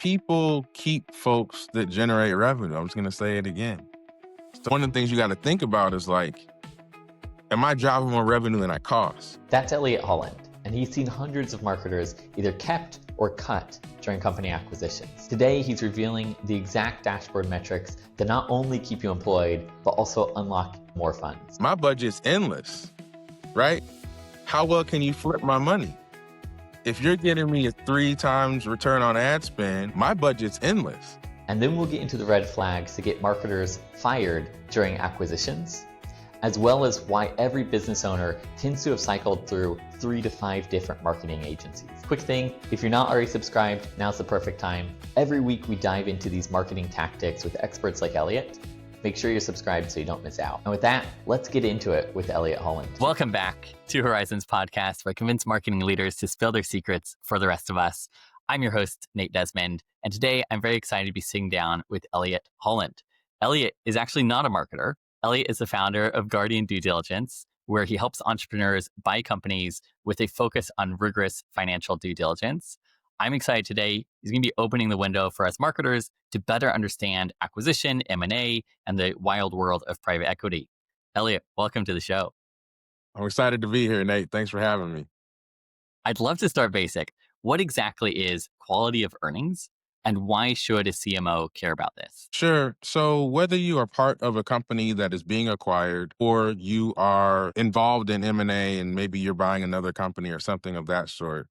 People keep folks that generate revenue. I'm just going to say it again. So one of the things you got to think about is like, am I driving more revenue than I cost? That's Elliott Holland, and he's seen hundreds of marketers either kept or cut during company acquisitions. Today, he's revealing the exact dashboard metrics that not only keep you employed, but also unlock more funds. My budget's endless, right? How well can you flip my money? If you're getting me a 3 times return on ad spend, my budget's endless. And then we'll get into the red flags to get marketers fired during acquisitions, as well as why every business owner tends to have cycled through 3 to 5 different marketing agencies. Quick thing, if you're not already subscribed, now's the perfect time. Every week we dive into these marketing tactics with experts like Elliott. Make sure you're subscribed so you don't miss out. And with that, let's get into it with Elliott Holland. Welcome back to Horizons Podcast, where I convince marketing leaders to spill their secrets for the rest of us. I'm your host, Nate Desmond, and today I'm very excited to be sitting down with Elliott Holland. Elliott is actually not a marketer. Elliott is the founder of Guardian Due Diligence, where he helps entrepreneurs buy companies with a focus on rigorous financial due diligence. I'm excited today. He's going to be opening the window for us marketers to better understand acquisition, M&A, and the wild world of private equity. Elliott, welcome to the show. I'm excited to be here, Nate. Thanks for having me. I'd love to start basic. What exactly is quality of earnings, and why should a CMO care about this? Sure. So whether you are part of a company that is being acquired or you are involved in M&A and maybe you're buying another company or something of that sort,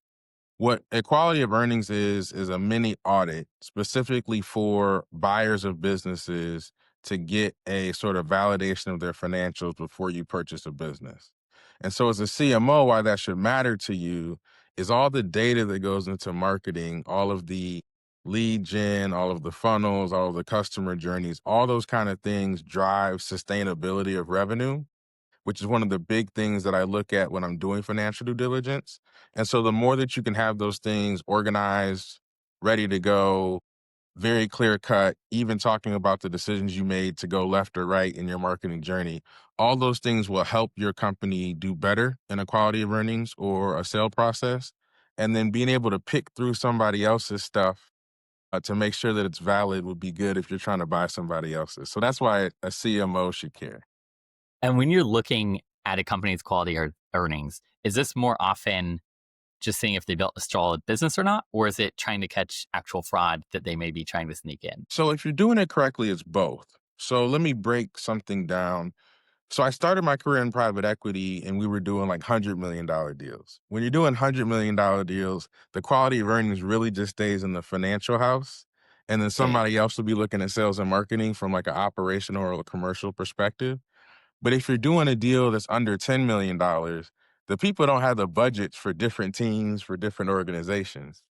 what equality of earnings is a mini audit specifically for buyers of businesses to get a sort of validation of their financials before you purchase a business. And so as a CMO, why that should matter to you is all the data that goes into marketing, all of the lead gen, all of the funnels, all of the customer journeys, all those kind of things drive sustainability of revenue, which is one of the big things that I look at when I'm doing financial due diligence. And so the more that you can have those things organized, ready to go, very clear cut, even talking about the decisions you made to go left or right in your marketing journey, all those things will help your company do better in a quality of earnings or a sale process. And then being able to pick through somebody else's stuff to make sure that it's valid would be good if you're trying to buy somebody else's. So that's why a CMO should care. And when you're looking at a company's quality or earnings, is this more often just seeing if they built a solid business or not? Or is it trying to catch actual fraud that they may be trying to sneak in? So if you're doing it correctly, it's both. So let me break something down. So I started my career in private equity and we were doing like $100 million deals. When you're doing $100 million deals, the quality of earnings really just stays in the financial house. And then somebody else will be looking at sales and marketing from like an operational or a commercial perspective. But if you're doing a deal that's under $10 million, the people don't have the budgets for different teams, for different organizations.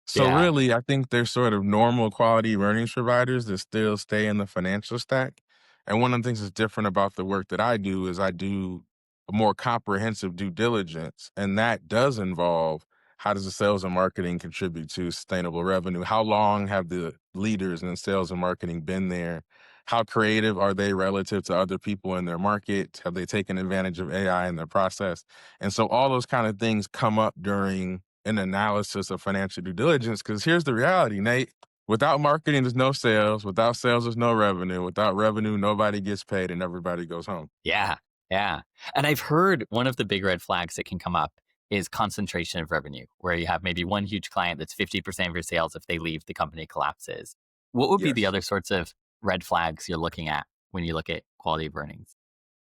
So Yeah. really, I think there's sort of normal quality earnings providers that still stay in the financial stack. And one of the things that's different about the work that I do is I do a more comprehensive due diligence. And that does involve how does the sales and marketing contribute to sustainable revenue? How long have the leaders in sales and marketing been there? How creative are they relative to other people in their market? Have they taken advantage of AI in their process? And so all those kind of things come up during an analysis of financial due diligence, because here's the reality, Nate. Without marketing, there's no sales. Without sales, there's no revenue. Without revenue, nobody gets paid and everybody goes home. Yeah. And I've heard one of the big red flags that can come up is concentration of revenue, where you have maybe one huge client that's 50% of your sales. If they leave, the company collapses. What would be the Yes. other sorts of red flags you're looking at when you look at quality of earnings?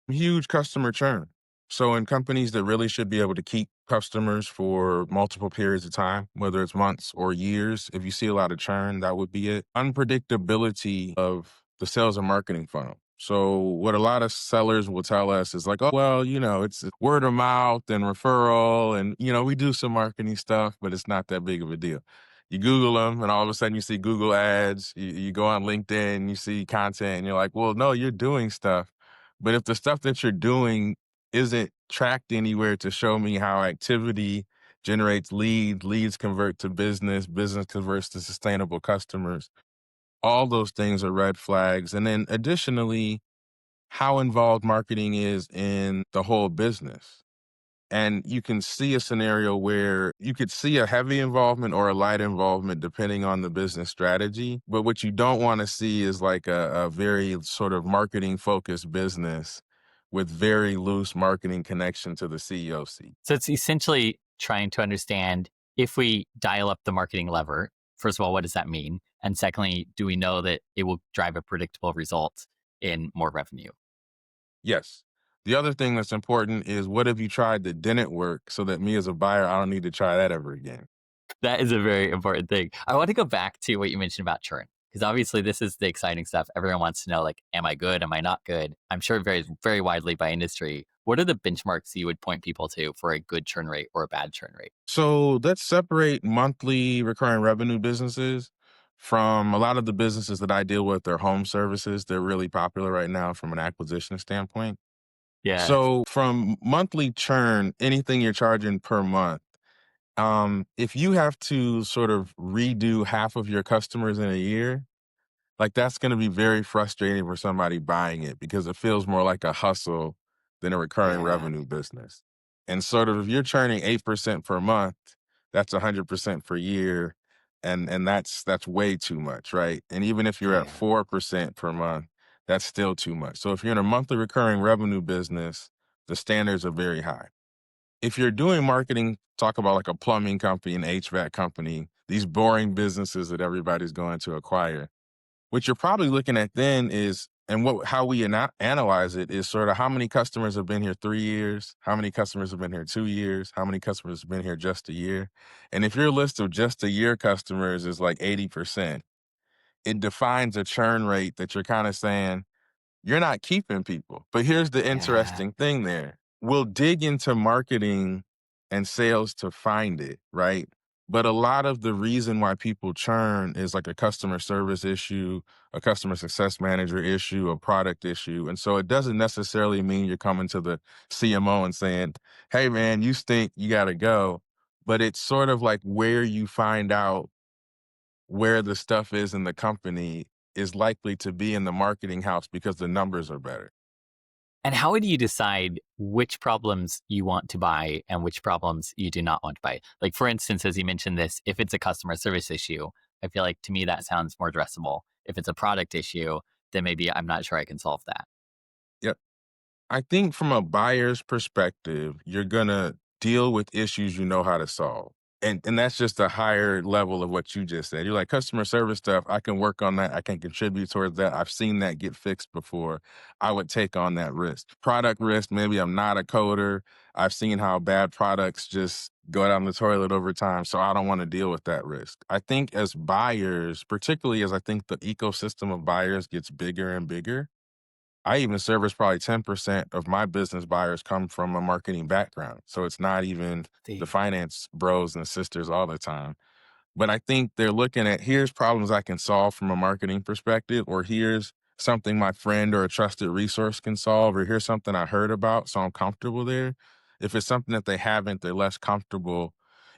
Huge customer churn. So in companies that really should be able to keep customers for multiple periods of time, whether it's months or years, if you see a lot of churn, that would be it. Unpredictability of the sales and marketing funnel. So what a lot of sellers will tell us is like, oh, well, it's word of mouth and referral. And, we do some marketing stuff, but it's not that big of a deal. You Google them and all of a sudden you see Google ads. You go on LinkedIn, you see content and you're like, well, no, you're doing stuff. But if the stuff that you're doing isn't tracked anywhere to show me how activity generates leads convert to business converts to sustainable customers, all those things are red flags. And then additionally, how involved marketing is in the whole business. And you can see a scenario where you could see a heavy involvement or a light involvement depending on the business strategy. But what you don't want to see is like a very sort of marketing focused business with very loose marketing connection to the CEO seat. So it's essentially trying to understand, if we dial up the marketing lever, first of all, what does that mean? And secondly, do we know that it will drive a predictable result in more revenue? Yes. The other thing that's important is, what have you tried that didn't work so that me as a buyer, I don't need to try that ever again? That is a very important thing. I want to go back to what you mentioned about churn, because obviously this is the exciting stuff. Everyone wants to know, like, am I good? Am I not good? I'm sure it varies very widely by industry. What are the benchmarks you would point people to for a good churn rate or a bad churn rate? So let's separate monthly recurring revenue businesses from a lot of the businesses that I deal with. They're home services. They're really popular right now from an acquisition standpoint. Yes. So from monthly churn, anything you're charging per month, if you have to sort of redo half of your customers in a year, like, that's gonna be very frustrating for somebody buying it because it feels more like a hustle than a recurring Yeah. revenue business. And sort of if you're churning 8% per month, that's 100% per year, and that's way too much, right? And even if you're at Yeah. 4% per month, that's still too much. So if you're in a monthly recurring revenue business, the standards are very high. If you're doing marketing, talk about like a plumbing company, an HVAC company, these boring businesses that everybody's going to acquire, what you're probably looking at then is, and how we analyze it is sort of how many customers have been here 3 years, how many customers have been here 2 years, how many customers have been here just a year. And if your list of just a year customers is like 80%, it defines a churn rate that you're kind of saying, you're not keeping people. But here's the Yeah. interesting thing there. We'll dig into marketing and sales to find it, right? But a lot of the reason why people churn is like a customer service issue, a customer success manager issue, a product issue. And so it doesn't necessarily mean you're coming to the CMO and saying, hey, man, you stink, you got to go. But it's sort of like where you find out where the stuff is in the company is likely to be in the marketing house because the numbers are better. And how would you decide which problems you want to buy and which problems you do not want to buy? Like, for instance, as you mentioned this, if it's a customer service issue, I feel like to me that sounds more addressable. If it's a product issue, then maybe I'm not sure I can solve that. Yep. I think from a buyer's perspective, you're gonna deal with issues you know how to solve. And that's just a higher level of what you just said. You're like, customer service stuff, I can work on that. I can contribute towards that. I've seen that get fixed before. I would take on that risk. Product risk, maybe I'm not a coder. I've seen how bad products just go down the toilet over time. So I don't want to deal with that risk. I think as buyers, particularly as I think the ecosystem of buyers gets bigger and bigger, I even service probably 10% of my business buyers come from a marketing background. So it's not even the See. finance bros and sisters all the time. But I think they're looking at, here's problems I can solve from a marketing perspective, or here's something my friend or a trusted resource can solve, or here's something I heard about, so I'm comfortable there. If it's something that they haven't, they're less comfortable.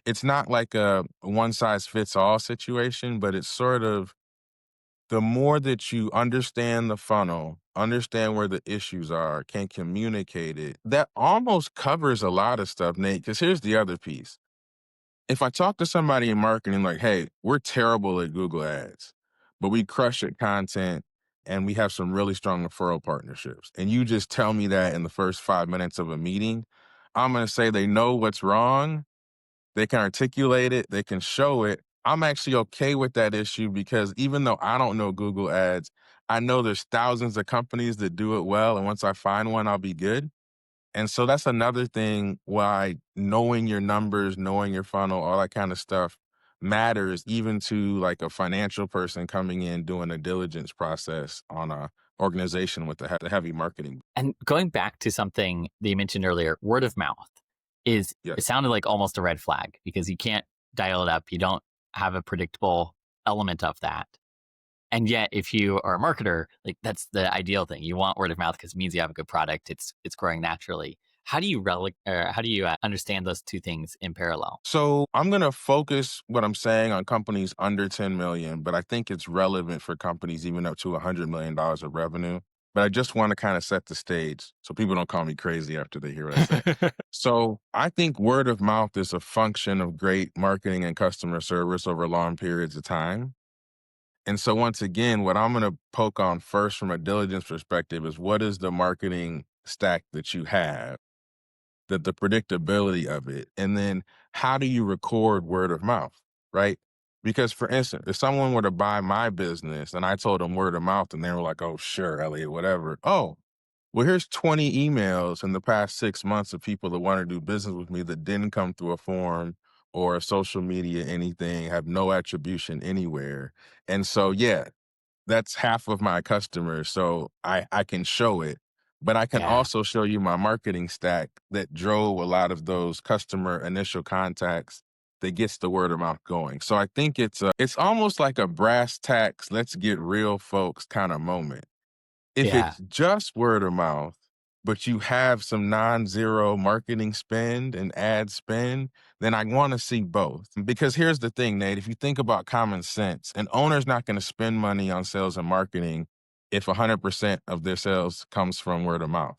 It's not like a one size fits all situation, but it's sort of, the more that you understand the funnel, understand where the issues are, can communicate it, that almost covers a lot of stuff, Nate. Because here's the other piece. If I talk to somebody in marketing, like, hey, we're terrible at Google Ads, but we crush at content and we have some really strong referral partnerships, and you just tell me that in the first 5 minutes of a meeting, I'm going to say they know what's wrong, they can articulate it, they can show it. I'm actually okay with that issue because even though I don't know Google Ads, I know there's thousands of companies that do it well. And once I find one, I'll be good. And so that's another thing why knowing your numbers, knowing your funnel, all that kind of stuff matters, even to like a financial person coming in doing a diligence process on a organization with the heavy marketing. And going back to something that you mentioned earlier, word of mouth it Yes. sounded like almost a red flag because you can't dial it up. You don't have a predictable element of that. And yet, if you are a marketer, like that's the ideal thing. You want word of mouth because it means you have a good product. It's growing naturally. How do you understand those two things in parallel? So I'm going to focus what I'm saying on companies under 10 million, but I think it's relevant for companies even up to $100 million of revenue. but I just want to kind of set the stage so people don't call me crazy after they hear what I say. So I think word of mouth is a function of great marketing and customer service over long periods of time. And so once again, what I'm going to poke on first from a diligence perspective is what is the marketing stack that you have, the predictability of it, and then how do you record word of mouth, right? Because for instance, if someone were to buy my business and I told them word of mouth and they were like, "Oh, sure, Elliot, whatever." Oh, well, here's 20 emails in the past 6 months of people that want to do business with me that didn't come through a form or a social media, anything, have no attribution anywhere. And so, yeah, that's half of my customers. So I can show it, but I can Yeah. also show you my marketing stack that drove a lot of those customer initial contacts that gets the word of mouth going. So I think it's almost like a brass tacks, let's get real folks kind of moment. If Yeah. it's just word of mouth, but you have some non-zero marketing spend and ad spend, then I want to see both. Because here's the thing, Nate, if you think about common sense, an owner's not going to spend money on sales and marketing if 100% of their sales comes from word of mouth.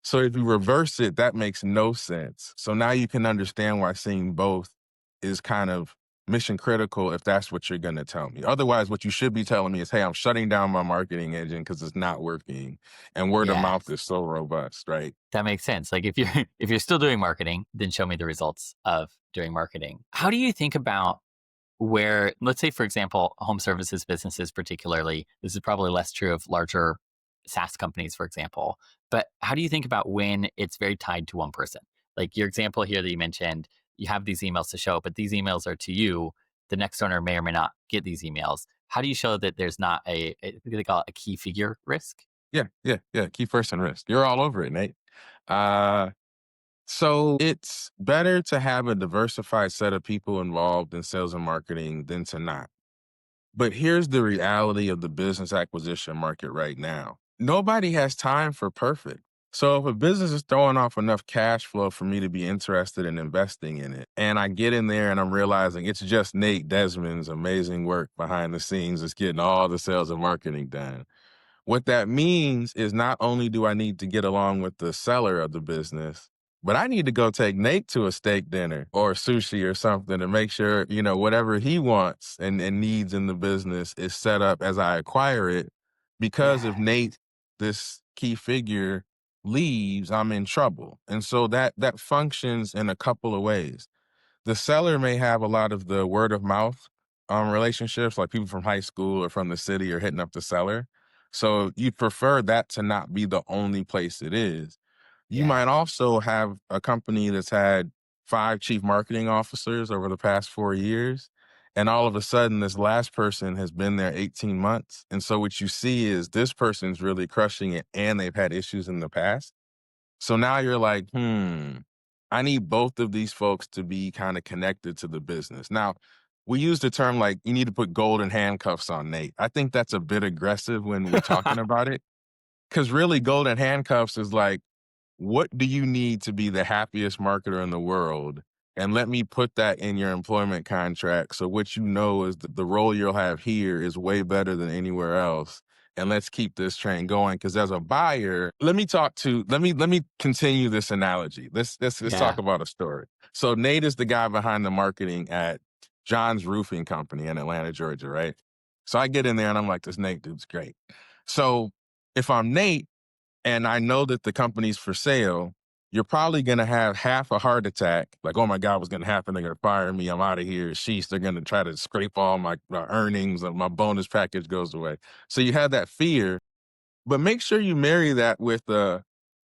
So if you reverse it, that makes no sense. So now you can understand why seeing both is kind of mission critical if that's what you're going to tell me. Otherwise, what you should be telling me is, hey, I'm shutting down my marketing engine because it's not working. And word of Yeah. mouth is so robust, right? That makes sense. Like if you're if you're still doing marketing, then show me the results of doing marketing. How do you think about where, let's say, for example, home services businesses, particularly, this is probably less true of larger SaaS companies, for example, but how do you think about when it's very tied to one person? Like your example here that you mentioned, you have these emails to show, but these emails are to you. The next owner may or may not get these emails. How do you show that there's not they call it a key figure risk? Yeah, yeah, yeah. Key person risk. You're all over it, Nate. Uh, so it's better to have a diversified set of people involved in sales and marketing than to not. But here's the reality of the business acquisition market right now. Nobody has time for perfect. So if a business is throwing off enough cash flow for me to be interested in investing in it, and I get in there and I'm realizing it's just Nate Desmond's amazing work behind the scenes that's getting all the sales and marketing done. What that means is not only do I need to get along with the seller of the business, but I need to go take Nate to a steak dinner or sushi or something to make sure, whatever he wants and needs in the business is set up as I acquire it. Because if Yeah. Nate, this key figure, leaves, I'm in trouble. And so that functions in a couple of ways. The seller may have a lot of the word of mouth relationships, like people from high school or from the city are hitting up the seller. So you prefer that to not be the only place it is. You Yeah. might also have a company that's had 5 chief marketing officers over the past 4 years. And all of a sudden, this last person has been there 18 months. And so what you see is this person's really crushing it and they've had issues in the past. So now you're like, I need both of these folks to be kind of connected to the business. Now, we use the term like you need to put golden handcuffs on Nate. I think that's a bit aggressive when we're talking about it because really, golden handcuffs is like, what do you need to be the happiest marketer in the world? And let me put that in your employment contract. So what you know is that the role you'll have here is way better than anywhere else. And let's keep this train going. Because as a buyer, let me continue this analogy. Let's talk Yeah. about a story. So Nate is the guy behind the marketing at John's Roofing Company in Atlanta, Georgia, right? So I get in there and I'm like, this Nate dude's great. So if I'm Nate, and I know that the company's for sale, you're probably going to have half a heart attack. Like, oh my God, what's going to happen? They're going to fire me. I'm out of here. Sheesh, they're going to try to scrape all my earnings and my bonus package goes away. So you have that fear, but make sure you marry that with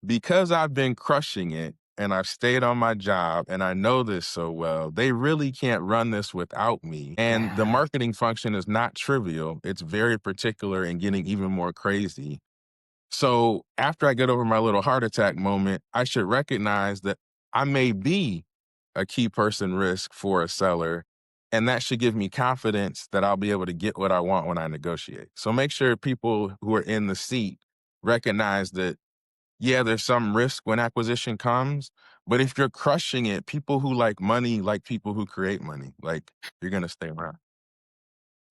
because I've been crushing it and I've stayed on my job and I know this so well, they really can't run this without me. And the Yeah. marketing function is not trivial. It's very particular and getting even more crazy. So after I get over my little heart attack moment, I should recognize that I may be a key person risk for a seller. And that should give me confidence that I'll be able to get what I want when I negotiate. So make sure people who are in the seat recognize that, yeah, there's some risk when acquisition comes. But if you're crushing it, people who like money like people who create money. Like, you're going to stay around.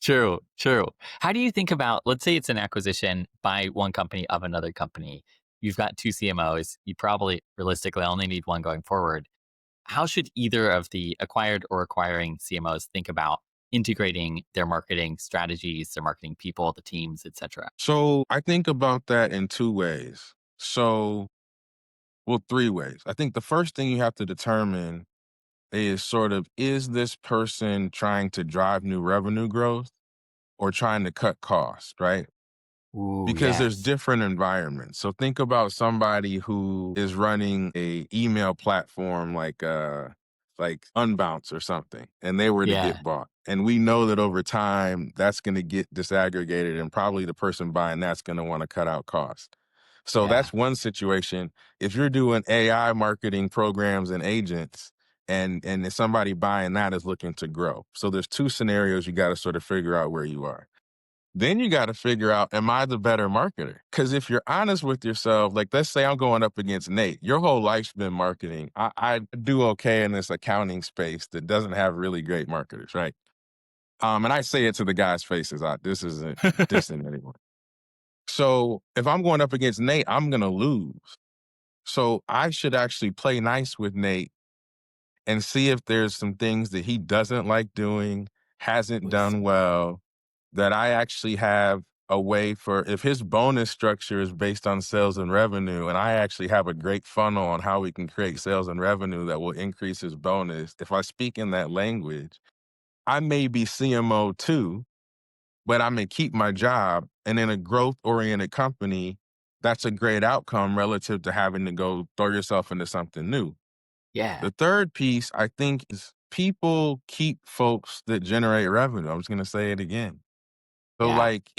True, true. How do you think about, let's say it's an acquisition by one company of another company. You've got two CMOs. You probably realistically only need one going forward. How should either of the acquired or acquiring CMOs think about integrating their marketing strategies, their marketing people, the teams, etc.? So I think about that in two ways. So, well, three ways. I think the first thing you have to determine is sort of, is this person trying to drive new revenue growth or trying to cut costs, right? Ooh, Because there's yes. different environments. So think about somebody who is running a email platform like Unbounce or something, and they were to Yeah, get bought. And we know that over time that's going to get disaggregated, and probably the person buying that's going to want to cut out costs. So yeah, that's one situation. If you're doing AI marketing programs and agents, and if somebody buying that is looking to grow. So there's two scenarios you got to sort of figure out where you are. Then you got to figure out, am I the better marketer? Because if you're honest with yourself, like let's say I'm going up against Nate, your whole life's been marketing. I do okay in this accounting space that doesn't have really great marketers, right? And I say it to the guys' faces. This isn't dissing anyone. So if I'm going up against Nate, I'm gonna lose. So I should actually play nice with Nate and see if there's some things that he doesn't like doing, hasn't with done well, that I actually have a way for, if his bonus structure is based on sales and revenue, and I actually have a great funnel on how we can create sales and revenue that will increase his bonus. If I speak in that language, I may be CMO too, but I may keep my job. And in a growth oriented company, that's a great outcome relative to having to go throw yourself into something new. yeah, The third piece, I think, is people keep folks that generate revenue. I'm just going to say it again. So, yeah, like,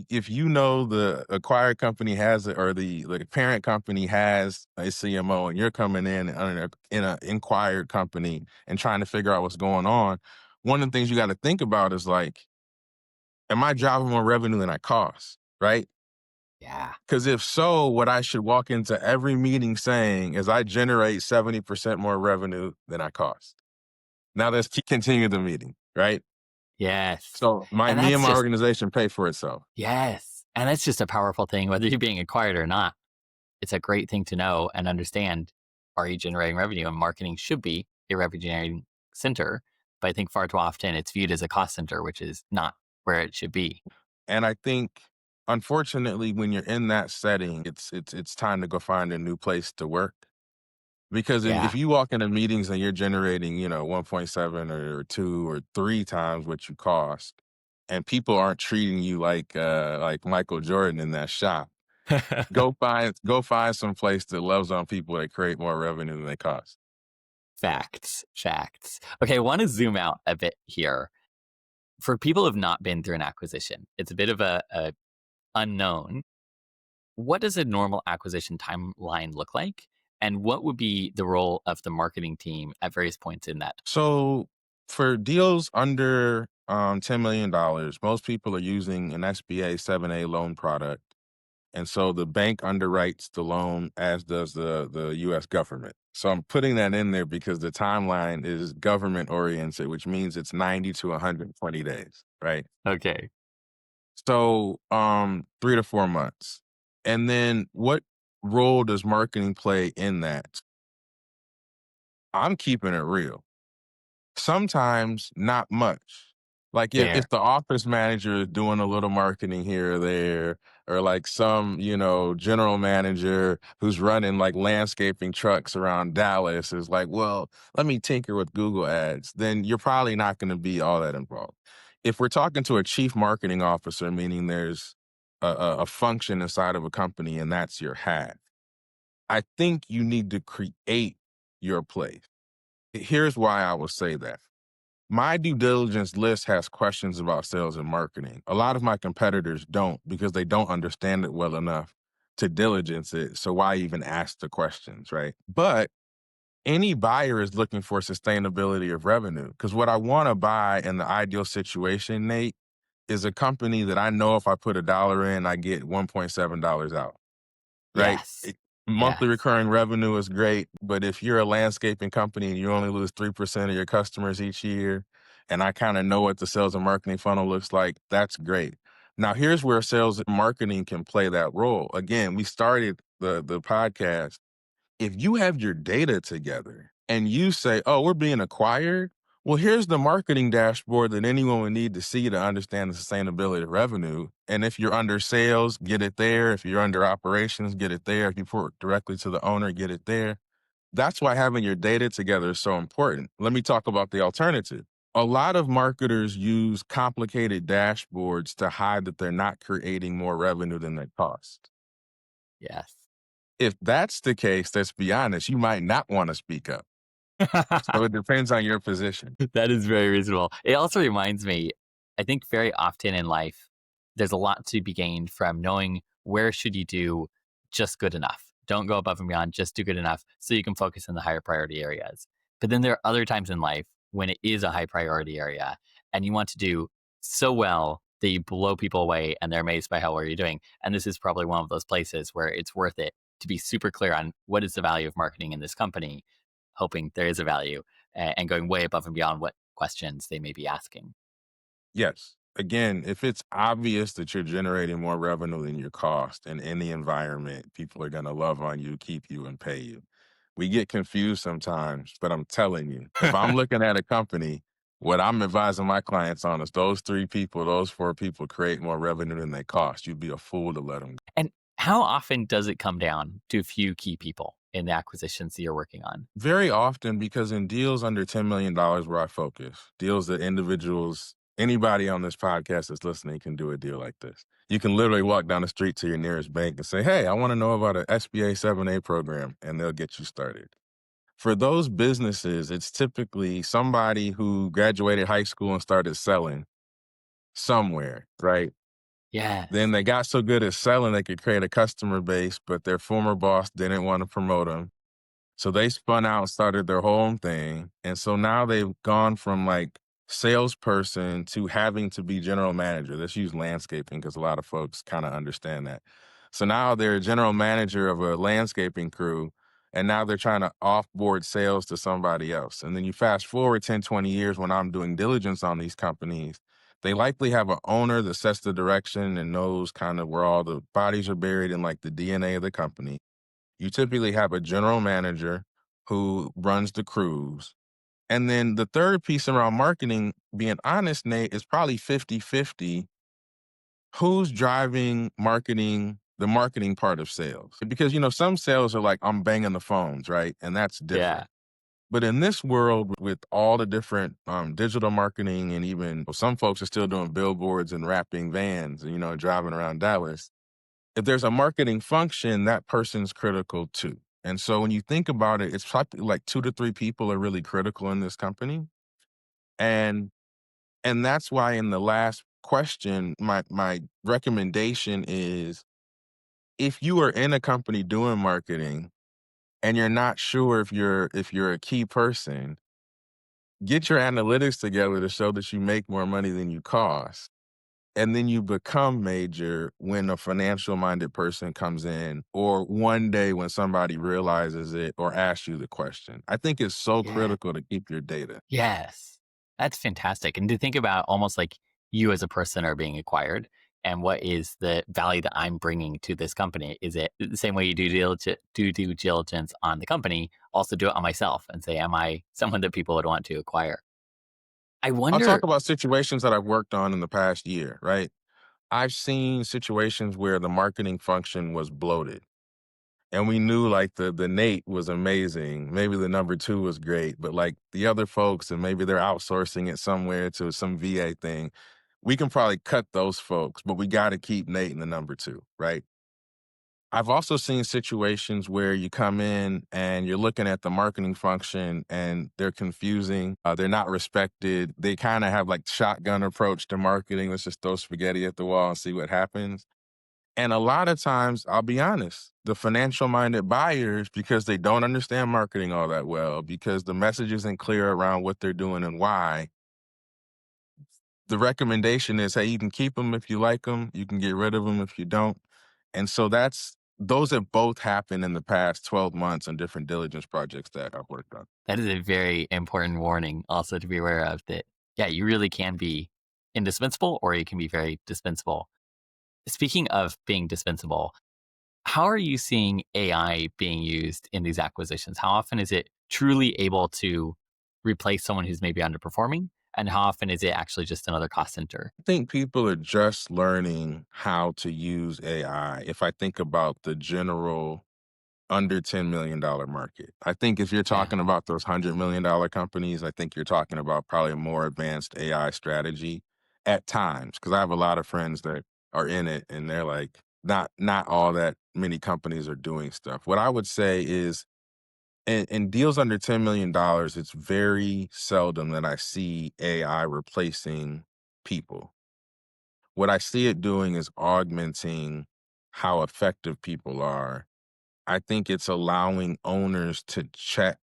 if you know the acquired company has it, or the parent company has a CMO, and you're coming in a inquired company and trying to figure out what's going on, one of the things you got to think about is like, am I driving more revenue than I cost? Right? yeah, Because if so, what I should walk into every meeting saying is I generate 70% more revenue than I cost. Now let's continue the meeting, right? yes. So And me and that's my just, organization pay for itself. yes. And that's just a powerful thing, whether you're being acquired or not. It's a great thing to know and understand. Are you generating revenue? And marketing should be a revenue generating center. But I think far too often it's viewed as a cost center, which is not where it should be. And I think, unfortunately, when you're in that setting, it's time to go find a new place to work. Because if Yeah. you walk into meetings and you're generating, 1.7 or 2 or 3 times what you cost, and people aren't treating you like Michael Jordan in that shop, go find some place that loves on people that create more revenue than they cost. Facts, facts. Okay, I want to zoom out a bit here. For people who have not been through an acquisition, it's a bit of a unknown. What does a normal acquisition timeline look like? And what would be the role of the marketing team at various points in that? So for deals under $10 million, most people are using an SBA 7A loan product. And so the bank underwrites the loan, as does the US government. So I'm putting that in there because the timeline is government oriented, which means it's 90 to 120 days, right? Okay. So 3 to 4 months. And then what role does marketing play in that? I'm keeping it real. Sometimes not much. Like if Fair. the office manager is doing a little marketing here or there, or like some, general manager who's running like landscaping trucks around Dallas is like, well, let me tinker with Google ads, then you're probably not going to be all that involved. If we're talking to a chief marketing officer, meaning there's a function inside of a company and that's your hat, I think you need to create your place. Here's why I will say that. My due diligence list has questions about sales and marketing. A lot of my competitors don't, because they don't understand it well enough to diligence it. So why even ask the questions, right? But any buyer is looking for sustainability of revenue, because what I want to buy in the ideal situation, Nate, is a company that I know if I put $1 in, I get $1.7 out, right? Yes. Monthly Yes. recurring revenue is great, but if you're a landscaping company and you only lose 3% of your customers each year, and I kind of know what the sales and marketing funnel looks like, that's great. Now, here's where sales and marketing can play that role. Again, we started the podcast. If you have your data together and you say, oh, we're being acquired, well, here's the marketing dashboard that anyone would need to see to understand the sustainability of revenue. And if you're under sales, get it there. If you're under operations, get it there. If you report directly to the owner, get it there. That's why having your data together is so important. Let me talk about the alternative. A lot of marketers use complicated dashboards to hide that they're not creating more revenue than they cost. Yes. If that's the case, let's be honest, you might not want to speak up. So it depends on your position. That is very reasonable. It also reminds me, I think very often in life, there's a lot to be gained from knowing where should you do just good enough. Don't go above and beyond, just do good enough so you can focus on the higher priority areas. But then there are other times in life when it is a high priority area and you want to do so well that you blow people away and they're amazed by how well you're doing. And this is probably one of those places where it's worth it to be super clear on what is the value of marketing in this company, hoping there is a value and going way above and beyond what questions they may be asking. Yes. Again, if it's obvious that you're generating more revenue than your cost in any environment, people are going to love on you, keep you, and pay you. We get confused sometimes, but I'm telling you, if I'm looking at a company, what I'm advising my clients on is those 3 people, those 4 people create more revenue than they cost. You'd be a fool to let them go. And how often does it come down to a few key people in the acquisitions that you're working on? Very often, because in deals under $10 million where I focus, deals that individuals, anybody on this podcast that's listening can do a deal like this. You can literally walk down the street to your nearest bank and say, hey, I want to know about an SBA 7A program, and they'll get you started. For those businesses, it's typically somebody who graduated high school and started selling somewhere, right? Yes. Then they got so good at selling, they could create a customer base, but their former boss didn't want to promote them. So they spun out and started their own thing. And so now they've gone from like salesperson to having to be general manager. Let's use landscaping because a lot of folks kind of understand that. So now they're a general manager of a landscaping crew, and now they're trying to offboard sales to somebody else. And then you fast forward 10, 20 years when I'm doing diligence on these companies, they likely have an owner that sets the direction and knows kind of where all the bodies are buried in like the DNA of the company. You typically have a general manager who runs the crews. And then the third piece around marketing, being honest, Nate, is probably 50-50. Who's driving marketing, the marketing part of sales? Because, some sales are like, I'm banging the phones, right? And that's different. Yeah. But in this world, with all the different digital marketing, and even some folks are still doing billboards and wrapping vans, driving around Dallas. If there's a marketing function, that person's critical too. And so when you think about it, it's probably like 2 to 3 people are really critical in this company. And that's why in the last question, my recommendation is if you are in a company doing marketing and you're not sure if you're a key person, get your analytics together to show that you make more money than you cost. And then you become major when a financial minded person comes in, or one day when somebody realizes it or asks you the question. I think it's so Yeah. critical to keep your data. Yes. That's fantastic. And to think about almost like you as a person are being acquired and what is the value that I'm bringing to this company? Is it the same way you do due diligence on the company, also do it on myself and say, am I someone that people would want to acquire? I I'll talk wonder, about situations that I've worked on in the past year, right? I've seen situations where the marketing function was bloated. And we knew like the Nate was amazing. Maybe the number 2 was great, but like the other folks, and maybe they're outsourcing it somewhere to some VA thing. We can probably cut those folks, but we got to keep Nate in the number 2, right? I've also seen situations where you come in and you're looking at the marketing function and they're confusing. They're not respected. They kind of have like shotgun approach to marketing. Let's just throw spaghetti at the wall and see what happens. And a lot of times, I'll be honest, the financial minded buyers, because they don't understand marketing all that well, because the message isn't clear around what they're doing and why, the recommendation is, hey, you can keep them if you like them. You can get rid of them if you don't. And so those have both happened in the past 12 months on different diligence projects that I've worked on. that is a very important warning also to be aware of, that Yeah, you really can be indispensable or you can be very dispensable. Speaking of being dispensable, how are you seeing AI being used in these acquisitions? How often is it truly able to replace someone who's maybe underperforming? And how often is it actually just another cost center? I think people are just learning how to use AI. If I think about the general under $10 million market, I think if you're Yeah. talking about those $100 million companies, I think you're talking about probably a more advanced AI strategy at times. Because I have a lot of friends that are in it, and they're like, not all that many companies are doing stuff. What I would say is, in deals under $10 million, it's very seldom that I see AI replacing people. What I see it doing is augmenting how effective people are. I think it's allowing owners to check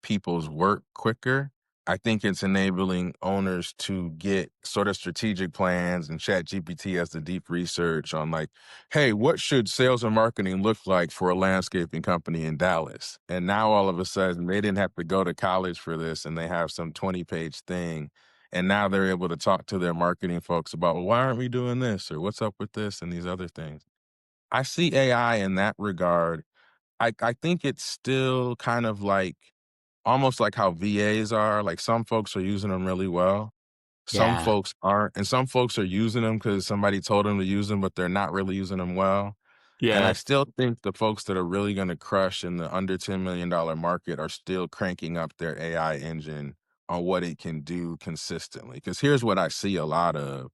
people's work quicker. I think it's enabling owners to get sort of strategic plans, and Chat GPT has the deep research on, like, hey, what should sales and marketing look like for a landscaping company in Dallas? And now all of a sudden they didn't have to go to college for this, and they have some 20-page thing. And now they're able to talk to their marketing folks about, well, why aren't we doing this? Or what's up with this and these other things. I see AI in that regard. I think it's still kind of like almost like how VAs are. Like, some folks are using them really well. Some Yeah. folks aren't. And some folks are using them because somebody told them to use them, but they're not really using them well. And I Yes. still think the folks that are really going to crush in the under $10 million market are still cranking up their AI engine on what it can do consistently. Because here's what I see a lot of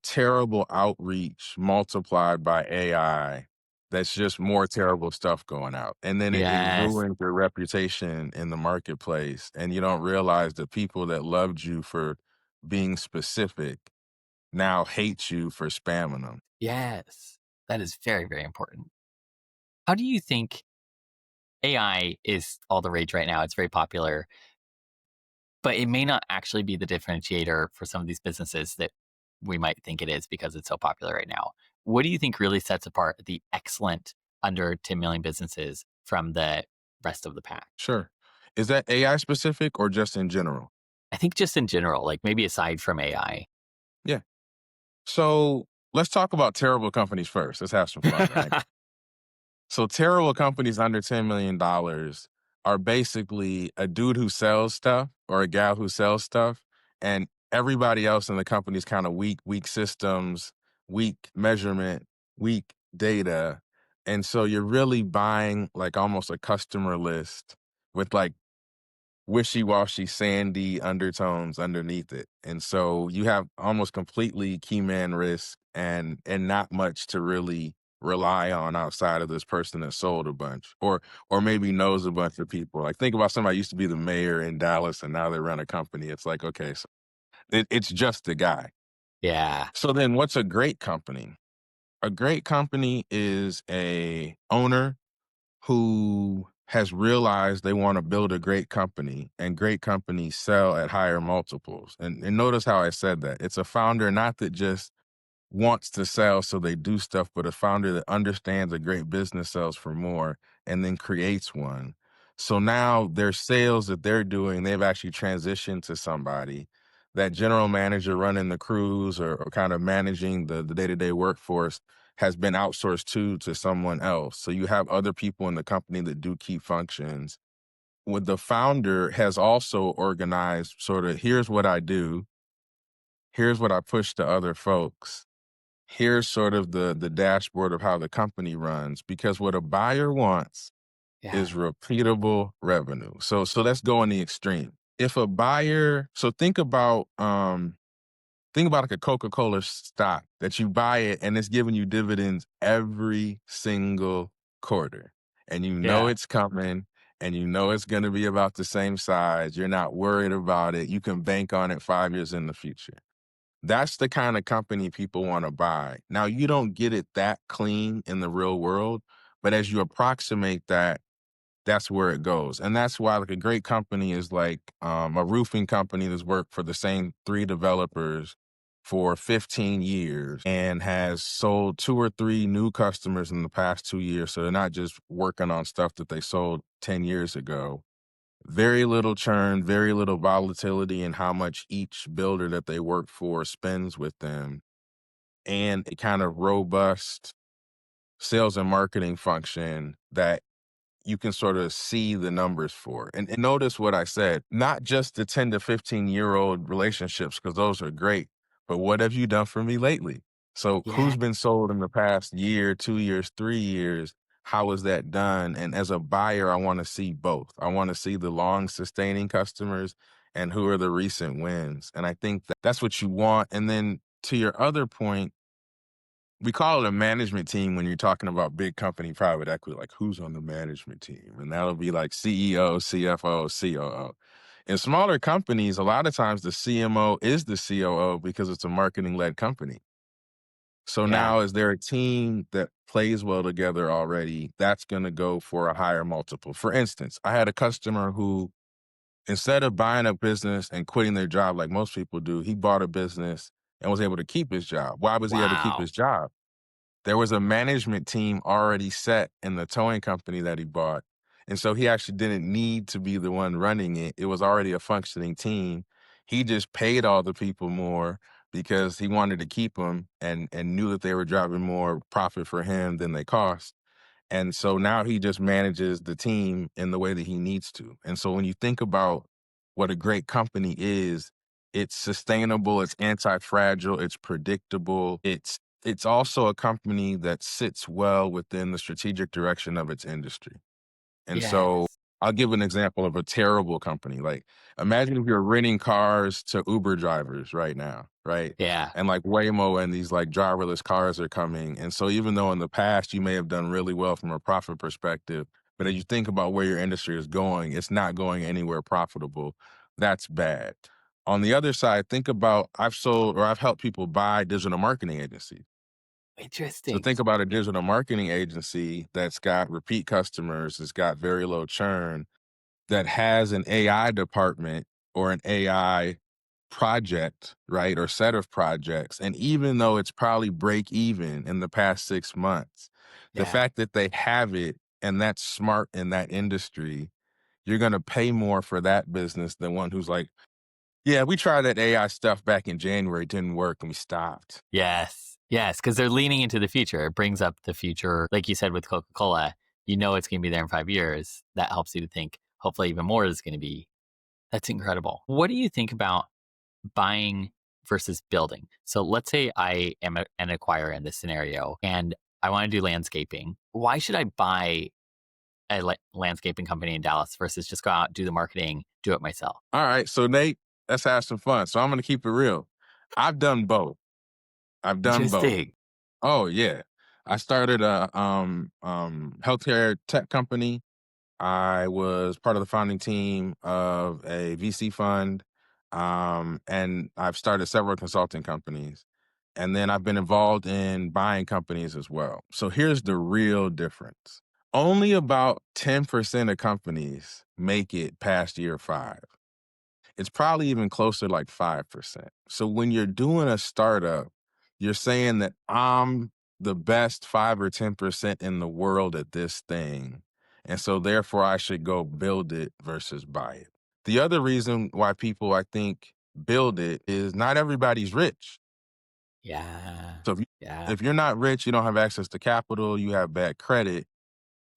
terrible outreach multiplied by AI that's just more terrible stuff going out. And then it Yes. ruins your reputation in the marketplace. And you don't realize the people that loved you for being specific now hate you for spamming them. Yes. That is very, very important. How do you think AI is all the rage right now? It's very popular, but it may not actually be the differentiator for some of these businesses that we might think it is because it's so popular right now. What do you think really sets apart the excellent under 10 million businesses from the rest of the pack? Sure. Is that AI specific or just in general? I think just in general, like maybe aside from AI. Yeah. So let's talk about terrible companies first. Let's have some fun, right? So terrible companies under $10 million are basically a dude who sells stuff or a gal who sells stuff, and everybody else in the company is kind of weak systems, weak measurement, weak data. And so you're really buying like almost a customer list with like wishy-washy, sandy undertones underneath it. And so you have almost completely key man risk and not much to really rely on outside of this person that sold a bunch or maybe knows a bunch of people. Like, think about somebody used to be the mayor in Dallas and now they run a company. It's like, okay, so it's just the guy. Yeah. So then what's a great company? A great company is a owner who has realized they want to build a great company, and great companies sell at higher multiples. And notice how I said that. It's a founder not that just wants to sell so they do stuff, but a founder that understands a great business sells for more and then creates one. So now their sales that they're doing, they've actually transitioned to somebody. That general manager running the crews or kind of managing the day-to-day workforce has been outsourced to someone else. So you have other people in the company that do key functions. With the founder has also organized sort of, here's what I do, here's what I push to other folks, here's sort of the dashboard of how the company runs, because what a buyer wants Yeah. is repeatable revenue. So let's go in the extreme. If a buyer, so think about like a Coca-Cola stock that you buy it and it's giving you dividends every single quarter. And you know Yeah. it's coming and you know it's going to be about the same size. You're not worried about it. You can bank on it 5 years in the future. That's the kind of company people want to buy. Now, you don't get it that clean in the real world, but as you approximate that, that's where it goes. And that's why like a great company is like a roofing company that's worked for the same three developers for 15 years and has sold two or three new customers in the past 2 years. So they're not just working on stuff that they sold 10 years ago. very little churn, very little volatility in how much each builder that they work for spends with them, and a kind of robust sales and marketing function that you can sort of see the numbers for. And notice what I said, not just the 10 to 15-year-old relationships, because those are great, but what have you done for me lately? So Yeah. who's been sold in the past year, 2 years, 3 years? How is that done? And as a buyer, I want to see both. I want to see the long sustaining customers and who are the recent wins. And I think that's what you want. And then to your other point, we call it a management team when you're talking about big company private equity, like who's on the management team? And that'll be like CEO, CFO, COO. In smaller companies, a lot of times the CMO is the COO because it's a marketing led company. So Yeah. now, is there a team that plays well together already? That's going to go for a higher multiple. For instance, I had a customer who, instead of buying a business and quitting their job like most people do, he bought a business and was able to keep his job. Why was he able to keep Wow. his job? There was a management team already set in the towing company that he bought. And so he actually didn't need to be the one running it. It was already a functioning team. He just paid all the people more because he wanted to keep them and knew that they were driving more profit for him than they cost. And so now he just manages the team in the way that he needs to. And so when you think about what a great company is, it's sustainable, it's anti-fragile, it's predictable. It's also a company that sits well within the strategic direction of its industry. And so Yes. I'll give an example of a terrible company. Like, imagine if you're renting cars to Uber drivers right now, right? Yeah. And like Waymo and these like driverless cars are coming. And so even though in the past you may have done really well from a profit perspective, but as you think about where your industry is going, it's not going anywhere profitable. That's bad. On the other side, think about I've sold or I've helped people buy digital marketing agencies. So Interesting. think about a digital marketing agency that's got repeat customers, it's got very low churn, that has an AI department or an AI project, right? Or set of projects. And even though it's probably break even in the past 6 months, the Yeah. fact that they have it and that's smart in that industry, you're going to pay more for that business than one who's like, yeah, we tried that AI stuff back in January, it didn't work and we stopped. Yes. Yes. Because they're leaning into the future. It brings up the future. Like you said with Coca Cola, you know it's going to be there in 5 years. That helps you to think, hopefully, even more is going to be. That's incredible. What do you think about buying versus building? So let's say I am an acquirer in this scenario and I want to do landscaping. Why should I buy a landscaping company in Dallas versus just go out, do the marketing, do it myself? All right. So Nate, let's have some fun. So I'm going to keep it real. I've done both. I've done both. Interesting. Oh yeah. I started a healthcare tech company. I was part of the founding team of a VC fund. And I've started several consulting companies. And then I've been involved in buying companies as well. So here's the real difference. Only about 10% of companies make it past year 5. It's probably even closer to like 5%. So when you're doing a startup, you're saying that I'm the best 5 or 10% in the world at this thing. And so therefore I should go build it versus buy it. The other reason why people, I think, build it is not everybody's rich. Yeah. So Yeah. if you're not rich, you don't have access to capital, you have bad credit,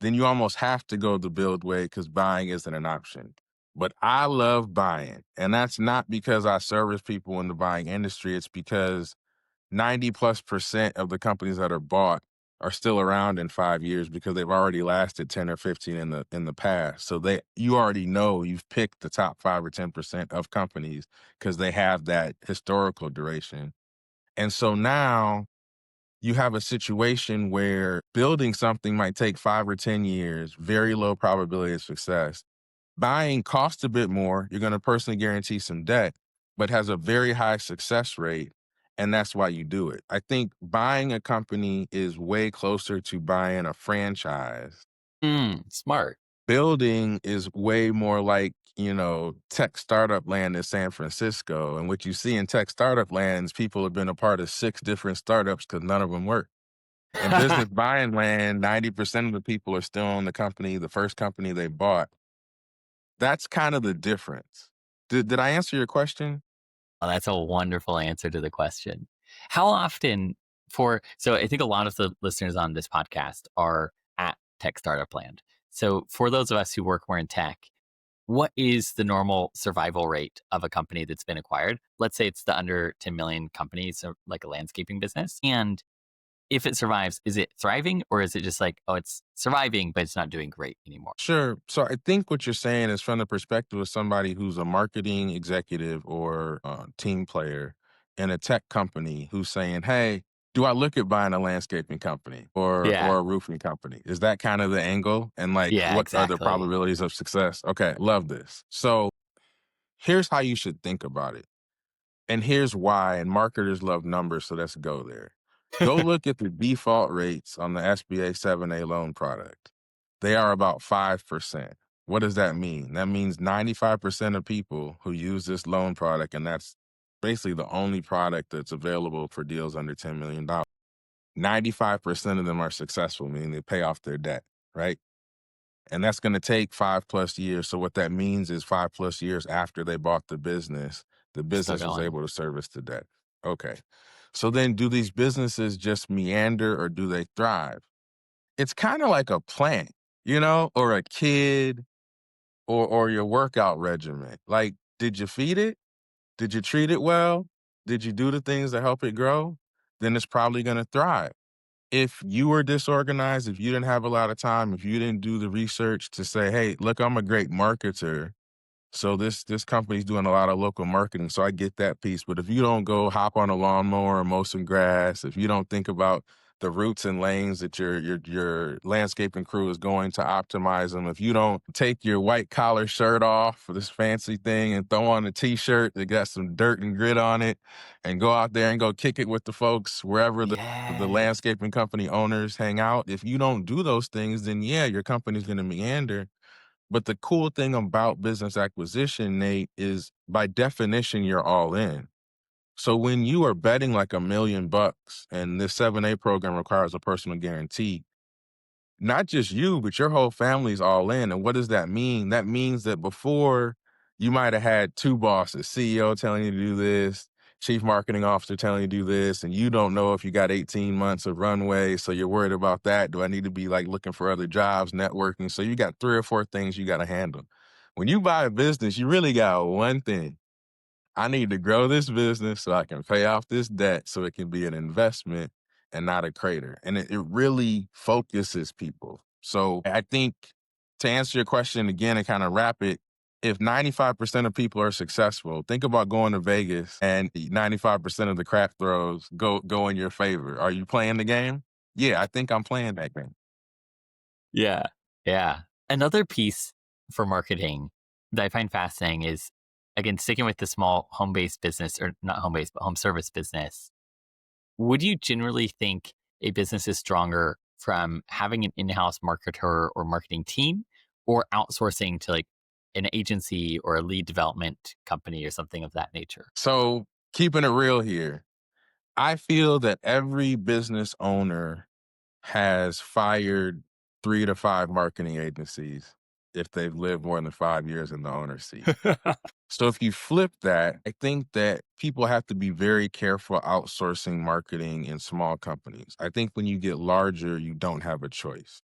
then you almost have to go the build way because buying isn't an option. But I love buying. And that's not because I service people in the buying industry. It's because 90+% of the companies that are bought are still around in 5 years because they've already lasted 10 or 15 in the past. So you already know you've picked the top 5 or 10% of companies because they have that historical duration. And so now you have a situation where building something might take 5 or 10 years, very low probability of success. Buying costs a bit more. You're going to personally guarantee some debt, but has a very high success rate. And that's why you do it. I think buying a company is way closer to buying a franchise. Smart. Building is way more like, tech startup land in San Francisco. And what you see in tech startup lands, people have been a part of 6 different startups because none of them work. In business buying land, 90% of the people are still in the company, the first company they bought. That's kind of the difference. Did I answer your question? Oh, that's a wonderful answer to the question. How often so I think a lot of the listeners on this podcast are at Tech Startup Land. So for those of us who work more in tech, what is the normal survival rate of a company that's been acquired? Let's say it's the under 10 million company, so like a landscaping business. And if it survives, is it thriving or is it just like, oh, it's surviving, but it's not doing great anymore? Sure. So I think what you're saying is from the perspective of somebody who's a marketing executive or team player in a tech company who's saying, "Hey, do I look at buying a landscaping company Yeah. or a roofing company?" Is that kind of the angle? And like, Yeah, what are the exactly. probabilities of success? Okay, love this. So here's how you should think about it. And here's why, and marketers love numbers, so let's go there. Go look at the default rates on the SBA 7A loan product. They are about 5%. What does that mean? That means 95% of people who use this loan product, and that's basically the only product that's available for deals under $10 million. 95% of them are successful, meaning they pay off their debt, right? And that's going to take 5+ years. So what that means is 5+ years after they bought the Still business was going. able to service the debt. Okay. So then do these businesses just meander or do they thrive? It's kind of like a plant, or a kid or your workout regimen. Like, did you feed it? Did you treat it well? Did you do the things that help it grow? Then it's probably going to thrive. If you were disorganized, if you didn't have a lot of time, if you didn't do the research to say, "Hey, look, I'm a great marketer, so this company's doing a lot of local marketing, so I get that piece." But if you don't go hop on a lawnmower or mow some grass, if you don't think about the routes and lanes that your landscaping crew is going to optimize them, if you don't take your white collar shirt off for this fancy thing and throw on a t-shirt that got some dirt and grit on it and go out there and go kick it with the folks wherever the Yeah. landscaping company owners hang out, if you don't do those things, then yeah, your company's going to meander. But the cool thing about business acquisition, Nate, is by definition, you're all in. So when you are betting like $1 million and this 7A program requires a personal guarantee, not just you, but your whole family's all in. And what does that mean? That means that before you might have had two bosses, CEO telling you to do this, chief marketing officer telling you to do this, and you don't know if you got 18 months of runway. So you're worried about that. Do I need to be like looking for other jobs, networking? So you got 3 or 4 things you got to handle. When you buy a business, you really got one thing. I need to grow this business so I can pay off this debt so it can be an investment and not a crater. And it really focuses people. So I think to answer your question again and kind of wrap it, if 95% of people are successful, think about going to Vegas and 95% of the craft throws go in your favor. Are you playing the game? Yeah, I think I'm playing that game. Yeah. Yeah. Another piece for marketing that I find fascinating is, again, sticking with the small home based business, or not home based, but home service business. Would you generally think a business is stronger from having an in house marketer or marketing team, or outsourcing to like an agency or a lead development company or something of that nature? So keeping it real here, I feel that every business owner has fired 3 to 5 marketing agencies if they've lived more than 5 years in the owner's seat. So if you flip that, I think that people have to be very careful outsourcing marketing in small companies. I think when you get larger, you don't have a choice.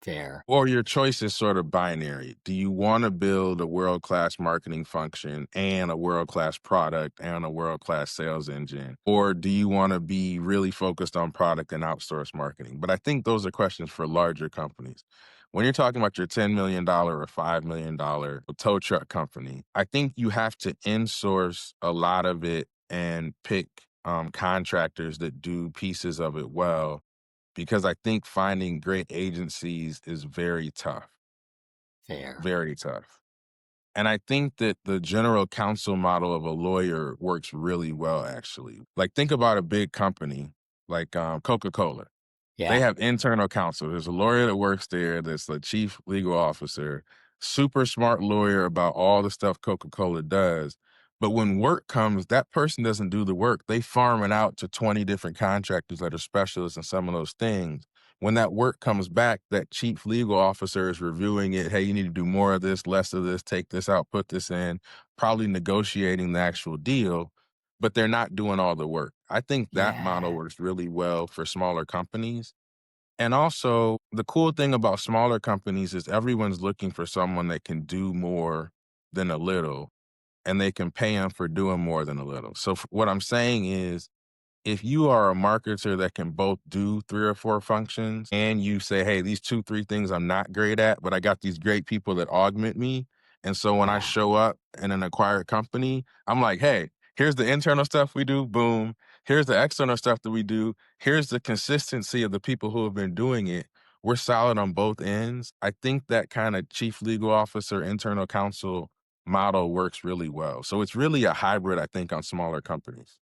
Fair. Or your choice is sort of binary. Do you want to build a world-class marketing function and a world-class product and a world-class sales engine? Or do you want to be really focused on product and outsource marketing? But I think those are questions for larger companies. When you're talking about your $10 million or $5 million tow truck company, I think you have to insource a lot of it and pick contractors that do pieces of it well, because I think finding great agencies is very tough, Fair. very tough. And I think that the general counsel model of a lawyer works really well, actually. Like, think about a big company like Coca-Cola. They Yeah. have internal counsel. There's a lawyer that works there that's the chief legal officer, super smart lawyer about all the stuff Coca-Cola does. But when work comes, that person doesn't do the work. They farm it out to 20 different contractors that are specialists in some of those things. when that work comes back, that chief legal officer is reviewing it. Hey, you need to do more of this, less of this, take this out, put this in, probably negotiating the actual deal, but they're not doing all the work. I think that model Yeah. works really well for smaller companies. And also, the cool thing about smaller companies is everyone's looking for someone that can do more than a little, and they can pay them for doing more than a little. So, what I'm saying is, if you are a marketer that can both do 3 or 4 functions and you say, "Hey, these 2, 3 things I'm not great at, but I got these great people that augment me." And so when I Yeah. show up in an acquired company, I'm like, "Hey, here's the internal stuff we do, boom. Here's the external stuff that we do. Here's the consistency of the people who have been doing it. We're solid on both ends." I think that kind of chief legal officer, internal counsel model works really well. So it's really a hybrid, I think, on smaller companies.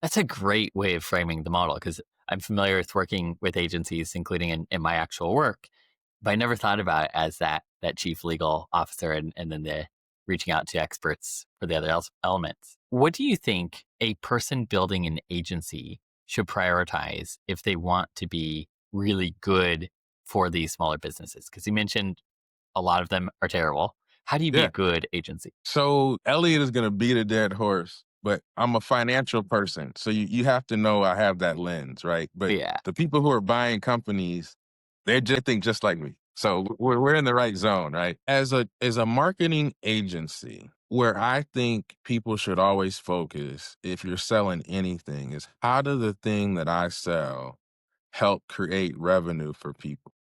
That's a great way of framing the model because I'm familiar with working with agencies, including in my actual work, but I never thought about it as that chief legal officer and then the reaching out to experts for the other elements. What do you think a person building an agency should prioritize if they want to be really good for these smaller businesses? Because you mentioned a lot of them are terrible. How do you be a Yeah. good agency? So Elliot is gonna beat a dead horse, but I'm a financial person. So you have to know I have that lens, right? But Yeah. the people who are buying companies, they just think just like me. So we're in the right zone, right? As a marketing agency, where I think people should always focus if you're selling anything is how does the thing that I sell help create revenue for people?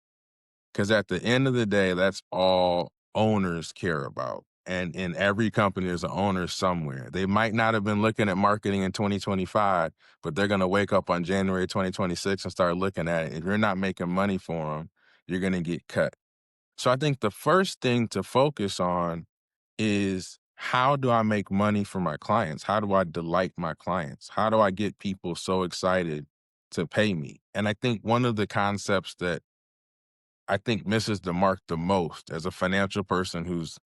Because at the end of the day, that's all owners care about. And in every company, there's an owner somewhere. They might not have been looking at marketing in 2025, but they're going to wake up on January 2026 and start looking at it. If you're not making money for them, you're going to get cut. So I think the first thing to focus on is how do I make money for my clients? How do I delight my clients? How do I get people so excited to pay me? And I think one of the concepts that I think misses the mark the most as a financial person who's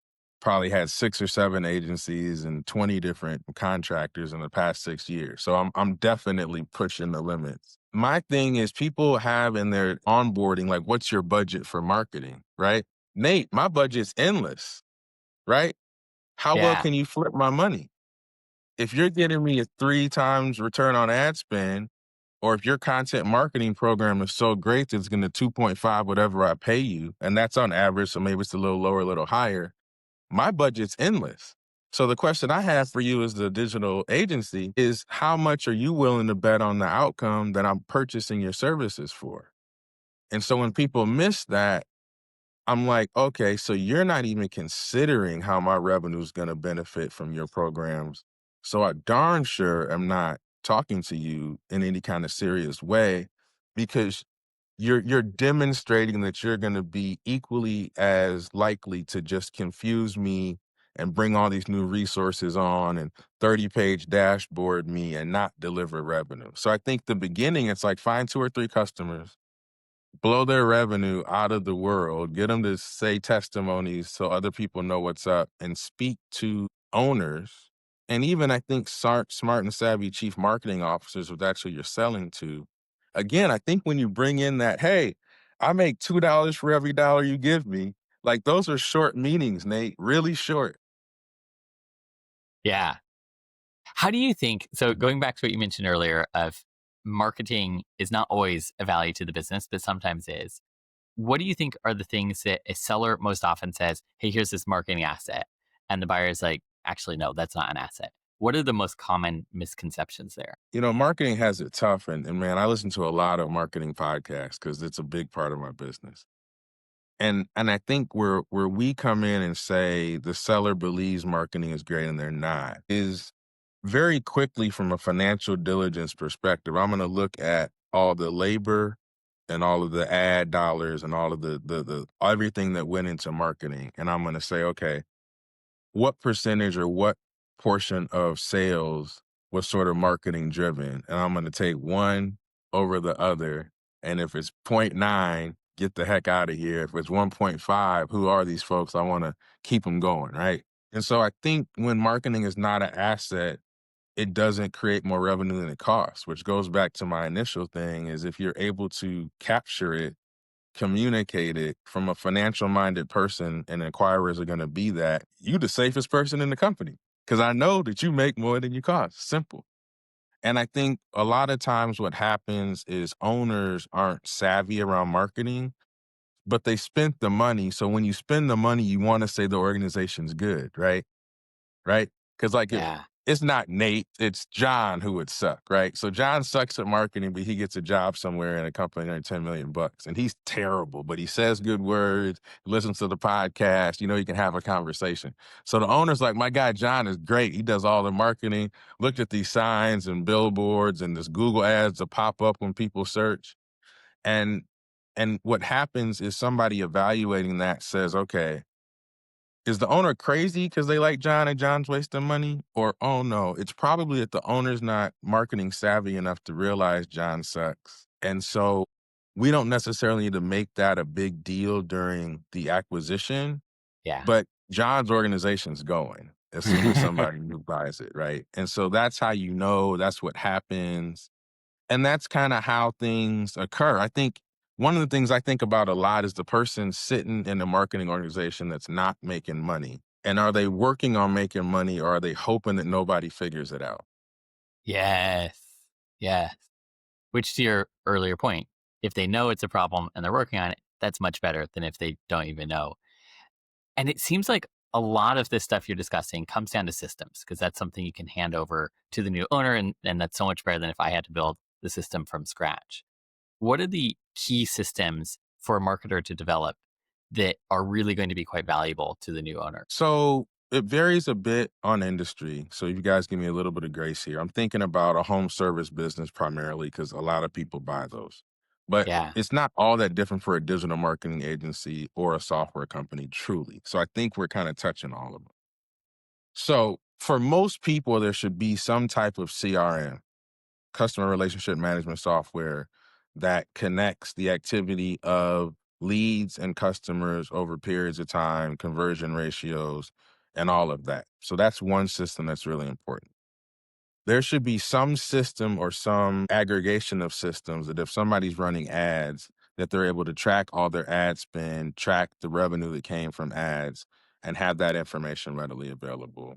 probably had 6 or 7 agencies and 20 different contractors in the past 6 years. So I'm definitely pushing the limits. My thing is people have in their onboarding, like, what's your budget for marketing, right? Nate, my budget's endless, right? How well Yeah. can you flip my money? If you're getting me a 3 times return on ad spend, or if your content marketing program is so great that it's going to 2.5 whatever I pay you, and that's on average, so maybe it's a little lower, a little higher, my budget's endless. So the question I have for you as the digital agency is how much are you willing to bet on the outcome that I'm purchasing your services for? And so when people miss that, I'm like, okay, so you're not even considering how my revenue is going to benefit from your programs. So I darn sure am not talking to you in any kind of serious way because you're demonstrating that you're going to be equally as likely to just confuse me and bring all these new resources on and 30-page dashboard me and not deliver revenue. So I think the beginning, it's like find 2 or 3 customers, blow their revenue out of the world, get them to say testimonies so other people know what's up, and speak to owners. And even I think smart and savvy chief marketing officers, which actually you're selling to. Again, I think when you bring in that, hey, I make $2 for every dollar you give me, like those are short meetings, Nate, really short. Yeah. How do you think? So, going back to what you mentioned earlier, of marketing is not always a value to the business, but sometimes is. What do you think are the things that a seller most often says, "Hey, here's this marketing asset," and the buyer is like, "Actually, no, that's not an asset." What are the most common misconceptions there? Marketing has it tough. And man, I listen to a lot of marketing podcasts because it's a big part of my business. And I think where we come in and say the seller believes marketing is great and they're not is very quickly from a financial diligence perspective. I'm going to look at all the labor and all of the ad dollars and all of the everything that went into marketing, and I'm going to say, okay, what percentage or what portion of sales was sort of marketing driven? And I'm going to take one over the other. And if it's point 0.9, get the heck out of here. If it's 1.5, who are these folks? I want to keep them going, right? And so I think when marketing is not an asset, it doesn't create more revenue than it costs, which goes back to my initial thing is if you're able to capture it communicated from a financial minded person, and acquirers are going to be that, you the safest person in the company because I know that you make more than you cost. Simple. And I think a lot of times what happens is owners aren't savvy around marketing, but they spent the money. So when you spend the money, you want to say the organization's good, right? Right? Because like if Yeah. it's not Nate, it's John who would suck, right? So John sucks at marketing, but he gets a job somewhere in a company earning 10 million bucks, and he's terrible, but he says good words, listens to the podcast, you know, he can have a conversation. So the owner's like, my guy John is great. He does all the marketing. Look at these signs and billboards and this Google ads that pop up when people search. And what happens is somebody evaluating that says, okay, is the owner crazy because they like John and John's wasting money? Or, oh no, it's probably that the owner's not marketing savvy enough to realize John sucks. And so we don't necessarily need to make that a big deal during the acquisition, Yeah. but John's organization's going as soon as somebody new buys it, right? And so that's how you know, that's what happens. And that's kind of how things occur. I think one of the things I think about a lot is the person sitting in a marketing organization that's not making money. And are they working on making money, or are they hoping that nobody figures it out? Yes. Yes. Which, to your earlier point, if they know it's a problem and they're working on it, that's much better than if they don't even know. And it seems like a lot of this stuff you're discussing comes down to systems, because that's something you can hand over to the new owner. And that's so much better than if I had to build the system from scratch. What are the key systems for a marketer to develop that are really going to be quite valuable to the new owner? So it varies a bit on industry. So you guys give me a little bit of grace here. I'm thinking about a home service business primarily because a lot of people buy those. But Yeah. it's not all that different for a digital marketing agency or a software company, truly. So I think we're kind of touching all of them. So for most people, there should be some type of CRM, customer relationship management software, that connects the activity of leads and customers over periods of time, conversion ratios, and all of that. So that's one system that's really important. There should be some system or some aggregation of systems that if somebody's running ads, that they're able to track all their ad spend, track the revenue that came from ads, and have that information readily available.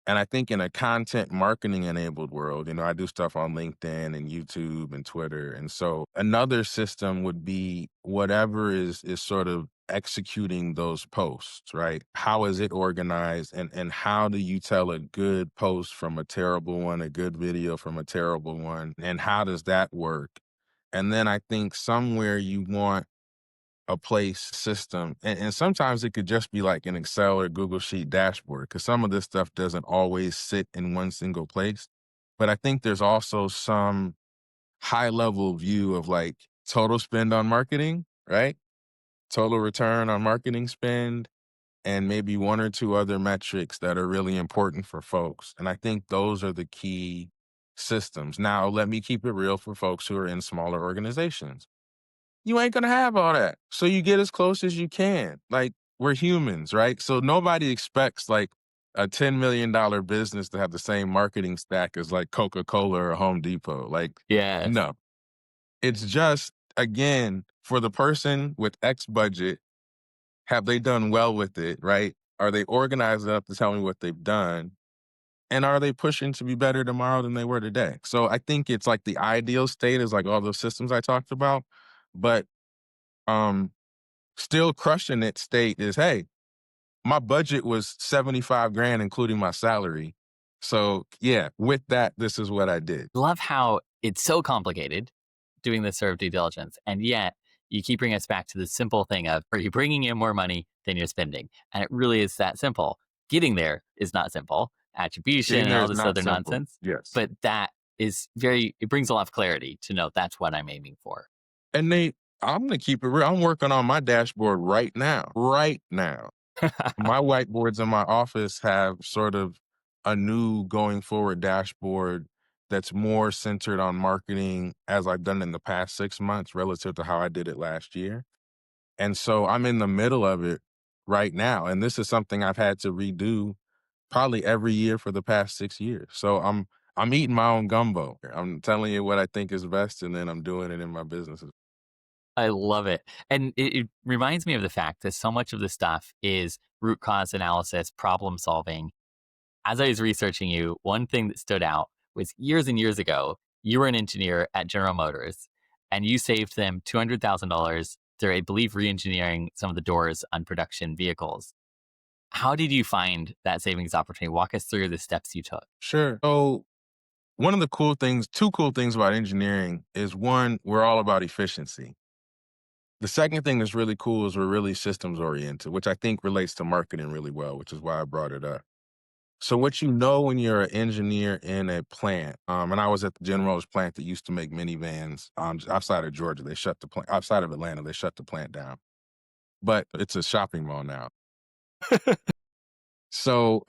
And I think in a content marketing enabled world, you know, I do stuff on LinkedIn and YouTube and Twitter. And so another system would be whatever is sort of executing those posts, right? How is it organized, and how do you tell a good post from a terrible one, a good video from a terrible one? And how does that work? And then I think somewhere you want a place system. And sometimes it could just be like an Excel or Google Sheet dashboard, because some of this stuff doesn't always sit in one single place. But I think there's also some high level view of like total spend on marketing, right? Total return on marketing spend, and maybe one or two other metrics that are really important for folks. And I think those are the key systems. Now, let me keep it real for folks who are in smaller organizations. You ain't gonna have all that. So you get as close as you can. Like, we're humans, right? So nobody expects like a $10 million business to have the same marketing stack as like Coca-Cola or Home Depot. Like, Yes. no. It's just, again, for the person with X budget, have they done well with it, right? Are they organized enough to tell me what they've done? And are they pushing to be better tomorrow than they were today? So I think it's like the ideal state is like all those systems I talked about. But um still crushing it state is, hey, my budget was 75 grand, including my salary. So yeah, with that, this is what I did. Love how it's so complicated doing this sort of due diligence. And yet you keep bringing us back to the simple thing of, are you bringing in more money than you're spending? And it really is that simple. Getting there is not simple. Attribution Getting and there all is this not other simple. nonsense. Yes. But that is it brings a lot of clarity to know that's what I'm aiming for. And Nate, I'm going to keep it real. I'm working on my dashboard right now. Right now. My whiteboards in my office have sort of a new going forward dashboard that's more centered on marketing as I've done in the past 6 months relative to how I did it last year. And so I'm in the middle of it right now. And this is something I've had to redo probably every year for the past 6 years. So I'm eating my own gumbo. I'm telling you what I think is best, and then I'm doing it in my businesses. I love it. And it reminds me of the fact that so much of this stuff is root cause analysis, problem solving. As I was researching you, one thing that stood out was years and years ago, you were an engineer at General Motors and you saved them $200,000 through, I believe, re engineering some of the doors on production vehicles. How did you find that savings opportunity? Walk us through the steps you took. Sure. So one of the cool things, two cool things about engineering is one, we're all about efficiency. The second thing that's really cool is we're really systems oriented, which I think relates to marketing really well, which is why I brought it up. So what you know when you're an engineer in a plant, and I was at the General Motors plant that used to make minivans outside of Georgia. They shut the plant outside of Atlanta. They shut the plant down, but it's a shopping mall now. So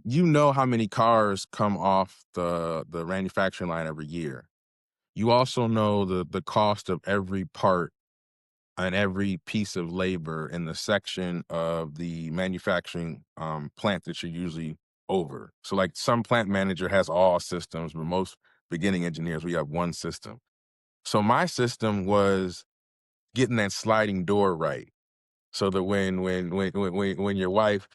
you know how many cars come off the manufacturing line every year. You also know the cost of every part and every piece of labor in the section of the manufacturing plant that you're usually over. So, like some plant manager has all systems, but most beginning engineers, we have one system. So, my system was getting that sliding door right. So that when your wife,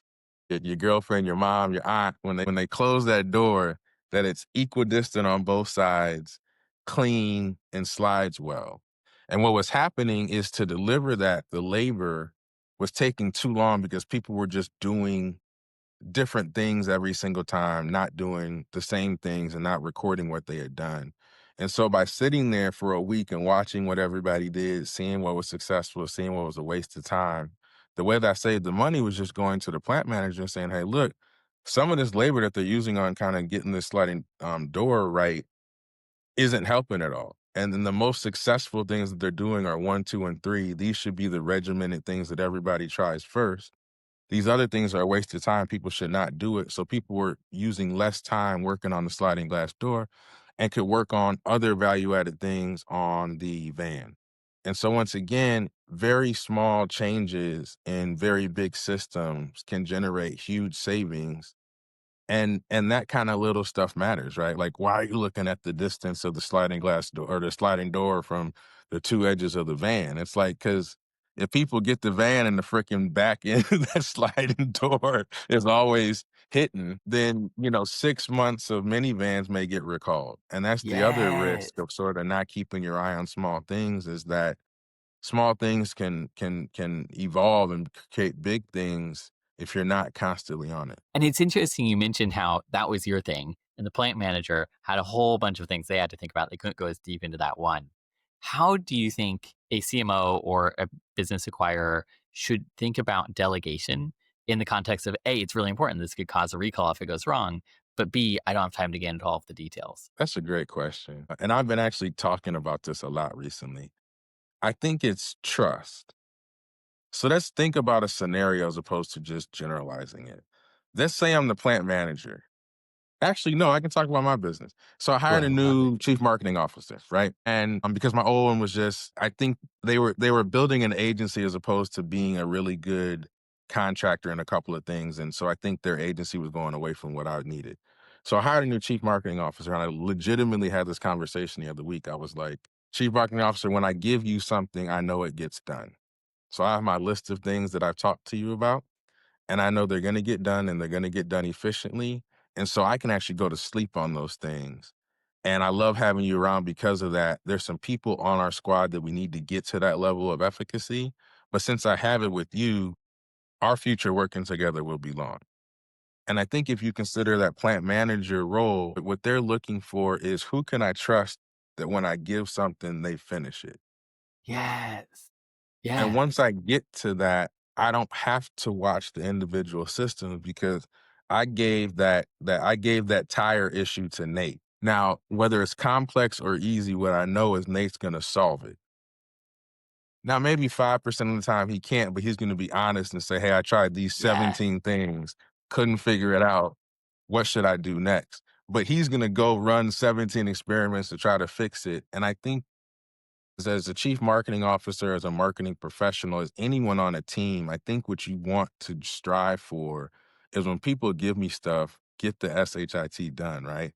your girlfriend, your mom, your aunt, when they close that door, that it's equidistant on both sides, clean and slides well. And what was happening is to deliver that, the labor was taking too long because people were just doing different things every single time, not doing the same things and not recording what they had done. And so by sitting there for a week and watching what everybody did, seeing what was successful, seeing what was a waste of time, the way that I saved the money was just going to the plant manager and saying, hey, look, some of this labor that they're using on kind of getting this sliding door right isn't helping at all. And then the most successful things that they're doing are 1, 2, and 3. These should be the regimented things that everybody tries first. These other things are a waste of time. People should not do it. So people were using less time working on the sliding glass door and could work on other value added things on the van. And so once again, very small changes in very big systems can generate huge savings, and that kind of little stuff matters, right? Like, why are you looking at the distance of the sliding glass door or the sliding door from the two edges of the van? It's like, because if people get the van and the freaking back end of that sliding door is always hitting, then, 6 months of minivans may get recalled. And that's the other Yes. risk of sort of not keeping your eye on small things, is that small things can evolve and create big things if you're not constantly on it. And it's interesting you mentioned how that was your thing, and the plant manager had a whole bunch of things they had to think about. They couldn't go as deep into that one. How do you think a CMO or a business acquirer should think about delegation in the context of A, it's really important. This could cause a recall if it goes wrong. But B, I don't have time to get into all of the details. That's a great question. And I've been actually talking about this a lot recently. I think it's trust. So let's think about a scenario as opposed to just generalizing it. Let's say I'm the plant manager. Actually, no, I can talk about my business. So I Go hired a ahead. new chief marketing officer, right? And because my old one was just, I think they were building an agency as opposed to being a really good contractor in a couple of things. And so I think their agency was going away from what I needed. So I hired a new chief marketing officer, and I legitimately had this conversation the other week. I was like, chief marketing officer, when I give you something, I know it gets done. So I have my list of things that I've talked to you about, and I know they're going to get done and they're going to get done efficiently. And so I can actually go to sleep on those things. And I love having you around because of that. There's some people on our squad that we need to get to that level of efficacy. But since I have it with you, our future working together will be long. And I think if you consider that plant manager role, what they're looking for is, who can I trust that when I give something, they finish it? Yes. And Yes. once I get to that, I don't have to watch the individual systems because I gave that tire issue to Nate. Now, whether it's complex or easy, what I know is Nate's gonna solve it. Now, maybe 5% of the time he can't, but he's gonna be honest and say, hey, I tried these Yes. 17 things, couldn't figure it out. What should I do next? But he's gonna go run 17 experiments to try to fix it. And I think as a chief marketing officer, as a marketing professional, as anyone on a team, I think what you want to strive for is, when people give me stuff, get the SHIT done, right?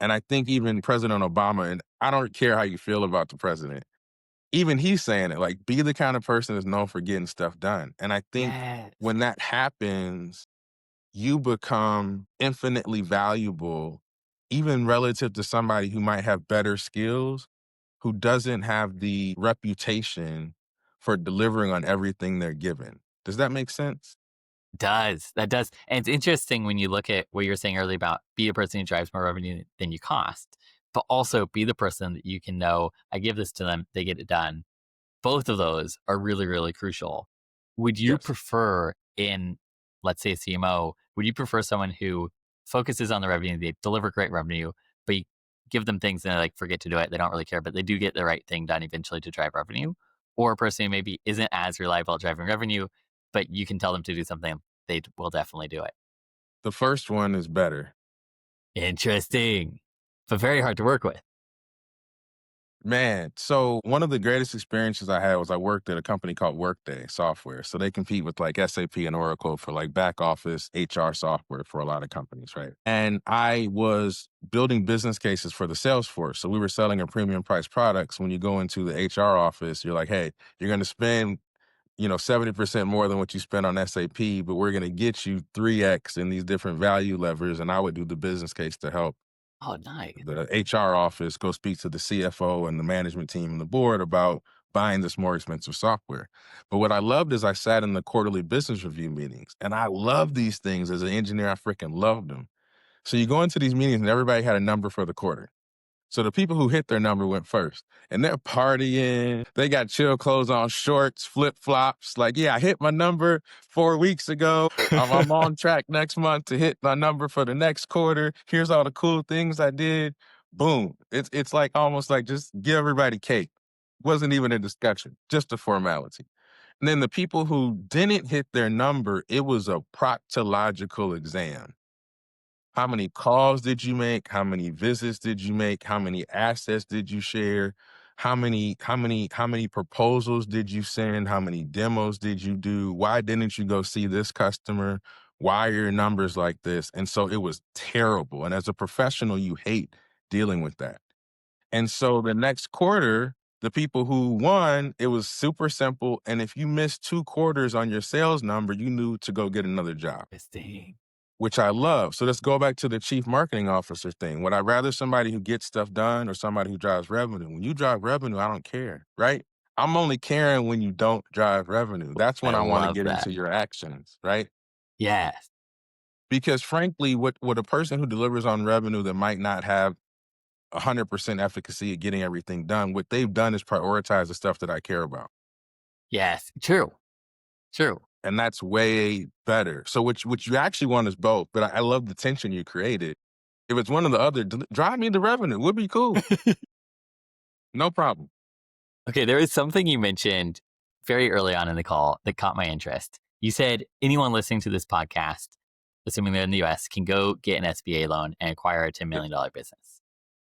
And I think even President Obama, and I don't care how you feel about the president, even he's saying it, like, be the kind of person that's known for getting stuff done. And I think Yes. when that happens, you become infinitely valuable, even relative to somebody who might have better skills, who doesn't have the reputation for delivering on everything they're given. Does that make sense? Does. That does. And it's interesting when you look at what you were saying earlier about be a person who drives more revenue than you cost, but also be the person that you can know, I give this to them, they get it done. Both of those are really, really crucial. Would you Yes. prefer in, let's say, a CMO, would you prefer someone who focuses on the revenue, they deliver great revenue, but you give them things and they like forget to do it, they don't really care, but they do get the right thing done eventually to drive revenue? Or a person who maybe isn't as reliable at driving revenue, but you can tell them to do something, they will definitely do it. The first one is better. Interesting, but very hard to work with. Man, so one of the greatest experiences I had was I worked at a company called Workday Software. So they compete with like SAP and Oracle for like back office HR software for a lot of companies, right? And I was building business cases for the sales force. So we were selling a premium price products. When you go into the HR office, you're like, hey, you're going to spend 70% more than what you spent on SAP, but we're going to get you 3x in these different value levers. And I would do the business case to help Oh, nice. the HR office go speak to the CFO and the management team and the board about buying this more expensive software. But what I loved is I sat in the quarterly business review meetings, and I love these things as an engineer. I freaking loved them. So you go into these meetings and everybody had a number for the quarter. So the people who hit their number went first, and they're partying. They got chill clothes on, shorts, flip flops. Like, yeah, I hit my number 4 weeks ago. I'm on track next month to hit my number for the next quarter. Here's all the cool things I did. Boom. It's like almost like just give everybody cake. Wasn't even a discussion, just a formality. And then the people who didn't hit their number, it was a proctological exam. How many calls did you make? How many visits did you make? How many assets did you share? How many proposals did you send? How many demos did you do? Why didn't you go see this customer? Why are your numbers like this? And so it was terrible. And as a professional, you hate dealing with that. And so the next quarter, the people who won, it was super simple. And if you missed 2 quarters on your sales number, you knew to go get another job, Interesting. which I love. So let's go back to the chief marketing officer thing. Would I rather somebody who gets stuff done or somebody who drives revenue? When you drive revenue, I don't care, right? I'm only caring when you don't drive revenue. That's when I I want to love get that. into your actions, right? Yes. Because frankly, what a person who delivers on revenue that might not have 100% efficacy at getting everything done, what they've done is prioritize the stuff that I care about. Yes. True. True. And that's way better. So what you actually want is both, but I love the tension you created. If it's one or the other, drive me the revenue. Would be cool. No problem. Okay, there is something you mentioned very early on in the call that caught my interest. You said anyone listening to this podcast, assuming they're in the US, can go get an SBA loan and acquire a $10 Yes. million business.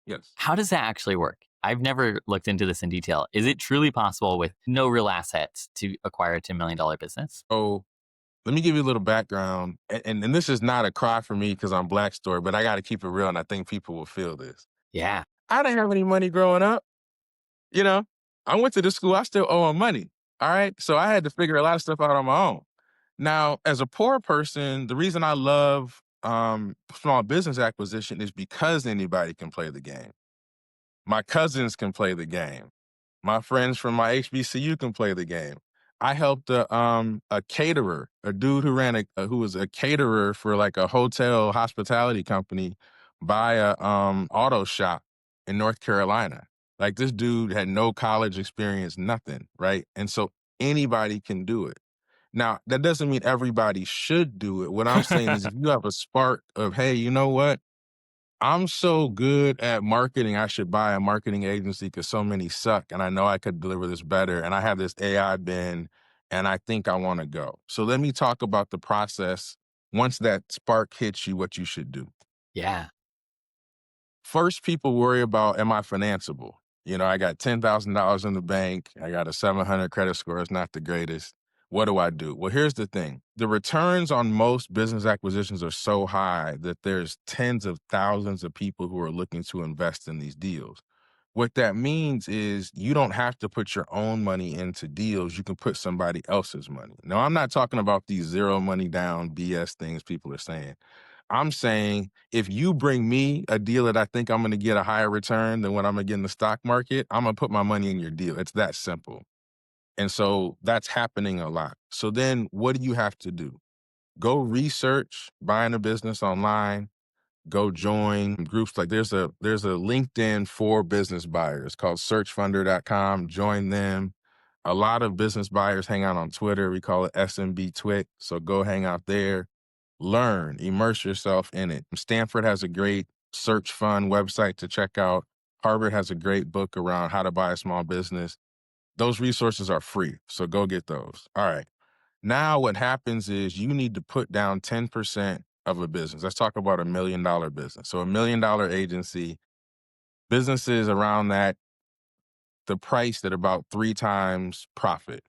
Yes. How does that actually work? I've never looked into this in detail. Is it truly possible with no real assets to acquire a $10 million business? So let me give you a little background. And this is not a cry for me because I'm Black story, but I got to keep it real. And I think people will feel this. Yeah. I didn't have any money growing up. You know, I went to the school, I still owe them money. All right. So I had to figure a lot of stuff out on my own. Now, as a poor person, the reason I love small business acquisition is because anybody can play the game. My cousins can play the game. My friends from my HBCU can play the game. I helped a caterer, a dude who who was a caterer for like a hotel hospitality company, buy a auto shop in North Carolina. Like this dude had no college experience, nothing, right? And so anybody can do it. Now, that doesn't mean everybody should do it. What I'm saying is if you have a spark of, hey, you know what? I'm so good at marketing, I should buy a marketing agency because so many suck and I know I could deliver this better. And I have this AI bin and I think I want to go. So let me talk about the process. Once that spark hits you, what you should do. Yeah. First, people worry about, am I financeable? I got $10,000 in the bank. I got a 700 credit score. It's not the greatest. What do I do? Well, here's the thing. The returns on most business acquisitions are so high that there's tens of thousands of people who are looking to invest in these deals. What that means is you don't have to put your own money into deals. You can put somebody else's money. Now, I'm not talking about these zero money down BS things people are saying. I'm saying if you bring me a deal that I think I'm going to get a higher return than what I'm going to get in the stock market, I'm going to put my money in your deal. It's that simple. And so that's happening a lot. So then what do you have to do? Go research buying a business online. Go join groups like there's a LinkedIn for business buyers called searchfunder.com. Join them. A lot of business buyers hang out on Twitter. We call it SMB Twit. So go hang out there, learn, immerse yourself in it. Stanford has a great search fund website to check out. Harvard has a great book around how to buy a small business. Those resources are free. So go get those. All right. Now what happens is you need to put down 10% of a business. Let's talk about $1 million business. So $1 million agency, businesses around that, the price at about 3 times profit.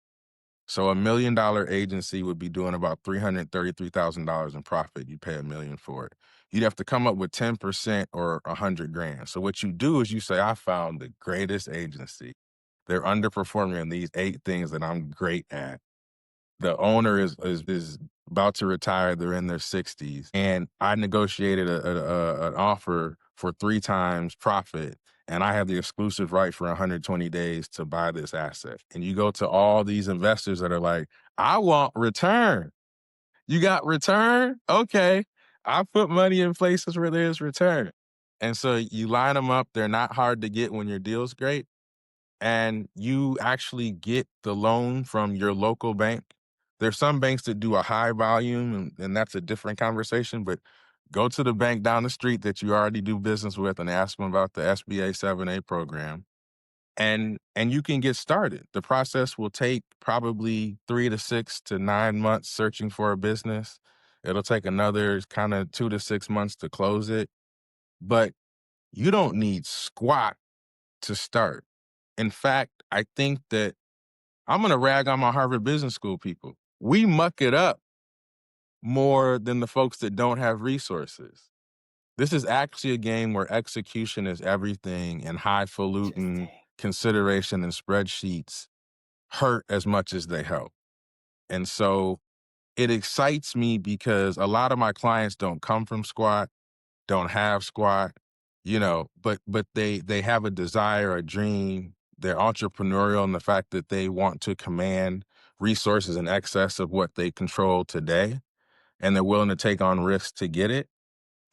So $1 million agency would be doing about $333,000 in profit. You pay $1 million for it. You'd have to come up with 10% or $100,000. So what you do is you say, I found the greatest agency. They're underperforming in these 8 things that I'm great at. The owner is about to retire. They're in their 60s, and I negotiated an offer for 3 times profit, and I have the exclusive right for 120 days to buy this asset. And you go to all these investors that are like, I want return. You got return? Okay. I put money in places where there's return. And so you line them up. They're not hard to get when your deal's great. And you actually get the loan from your local bank. There's some banks that do a high volume, and that's a different conversation, but go to the bank down the street that you already do business with and ask them about the SBA 7A program, and you can get started. The process will take probably 3 to 6 to 9 months searching for a business. It'll take another kind of 2 to 6 months to close it, but you don't need squat to start. In fact, I think that I'm going to rag on my Harvard Business School people. We muck it up more than the folks that don't have resources. This is actually a game where execution is everything, and highfalutin consideration and spreadsheets hurt as much as they help. And so it excites me because a lot of my clients don't come from squat, don't have squat, but they have a desire, a dream. They're entrepreneurial in the fact that they want to command resources in excess of what they control today, and they're willing to take on risks to get it.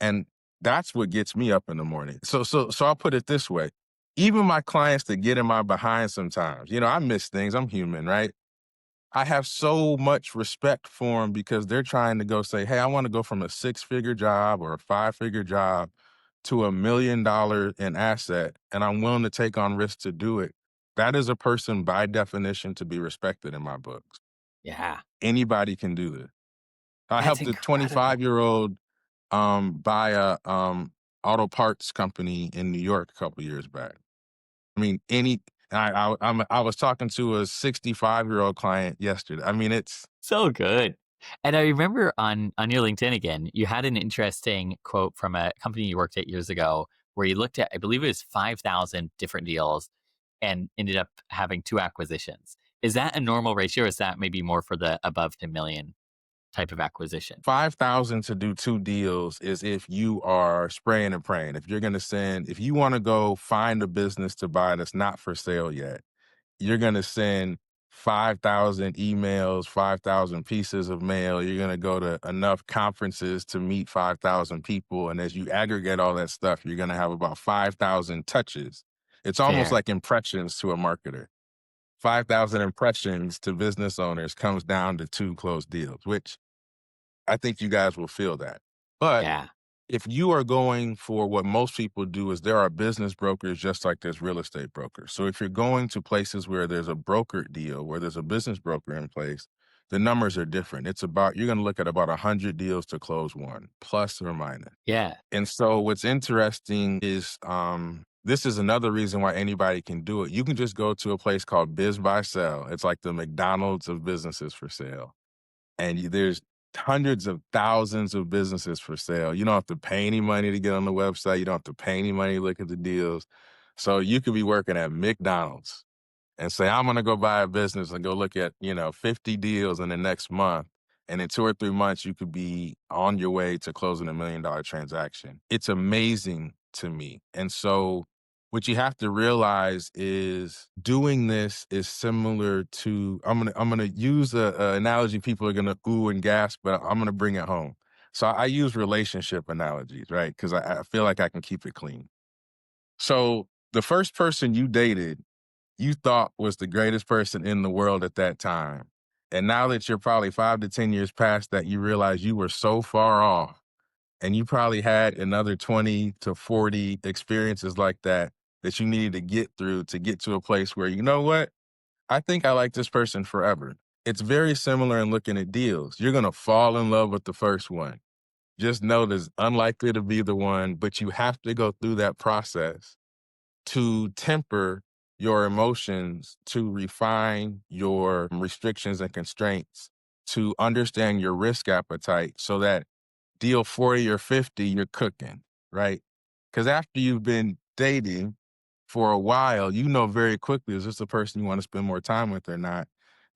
And that's what gets me up in the morning. So I'll put it this way. Even my clients that get in my behind sometimes, I miss things. I'm human, right? I have so much respect for them because they're trying to go say, hey, I want to go from a 6-figure job or a 5-figure job to $1 million in asset, and I'm willing to take on risks to do it. That is a person by definition to be respected in my books. Yeah. Anybody can do this. I That's helped a incredible. 25-year-old buy a auto parts company in New York a couple years back. I mean, I was talking to a 65-year-old client yesterday. I mean, it's So good. And I remember on your LinkedIn again, you had an interesting quote from a company you worked at years ago where you looked at, I believe it was 5,000 different deals and ended up having 2 acquisitions. Is that a normal ratio, or is that maybe more for the above $10 million type of acquisition? 5,000 to do 2 deals is if you are spraying and praying. If you want to go find a business to buy that's not for sale yet, you're going to send 5,000 emails, 5,000 pieces of mail. You're going to go to enough conferences to meet 5,000 people. And as you aggregate all that stuff, you're going to have about 5,000 touches. It's almost Fair. like impressions to a marketer. 5,000 impressions to business owners comes down to 2 closed deals, which I think you guys will feel that. But Yeah. if you are going for what most people do, is there are business brokers just like there's real estate brokers. So if you're going to places where there's a brokered deal, where there's a business broker in place, the numbers are different. You're going to look at about 100 deals to close one, plus or minus. Yeah. And so what's interesting is this is another reason why anybody can do it. You can just go to a place called Biz Buy Sell. It's like the McDonald's of businesses for sale. And there's hundreds of thousands of businesses for sale. You don't have to pay any money to get on the website. You don't have to pay any money to look at the deals. So you could be working at McDonald's and say, I'm going to go buy a business and go look at, 50 deals in the next month. And in 2 or 3 months, you could be on your way to closing $1 million transaction. It's amazing to me. And so what you have to realize is doing this is similar to, I'm gonna use a analogy people are gonna ooh and gasp, but I'm gonna bring it home. So I use relationship analogies, right? Because I feel like I can keep it clean. So the first person you dated, you thought was the greatest person in the world at that time. And now that you're probably 5 to 10 years past that, you realize you were so far off and you probably had another 20 to 40 experiences like that that you needed to get through to get to a place where, you know what? I think I like this person forever. It's very similar in looking at deals. You're going to fall in love with the first one. Just know there's unlikely to be the one, but you have to go through that process to temper your emotions, to refine your restrictions and constraints, to understand your risk appetite so that deal 40 or 50, you're cooking, right? Because after you've been dating for a while, you know very quickly, is this a person you want to spend more time with or not?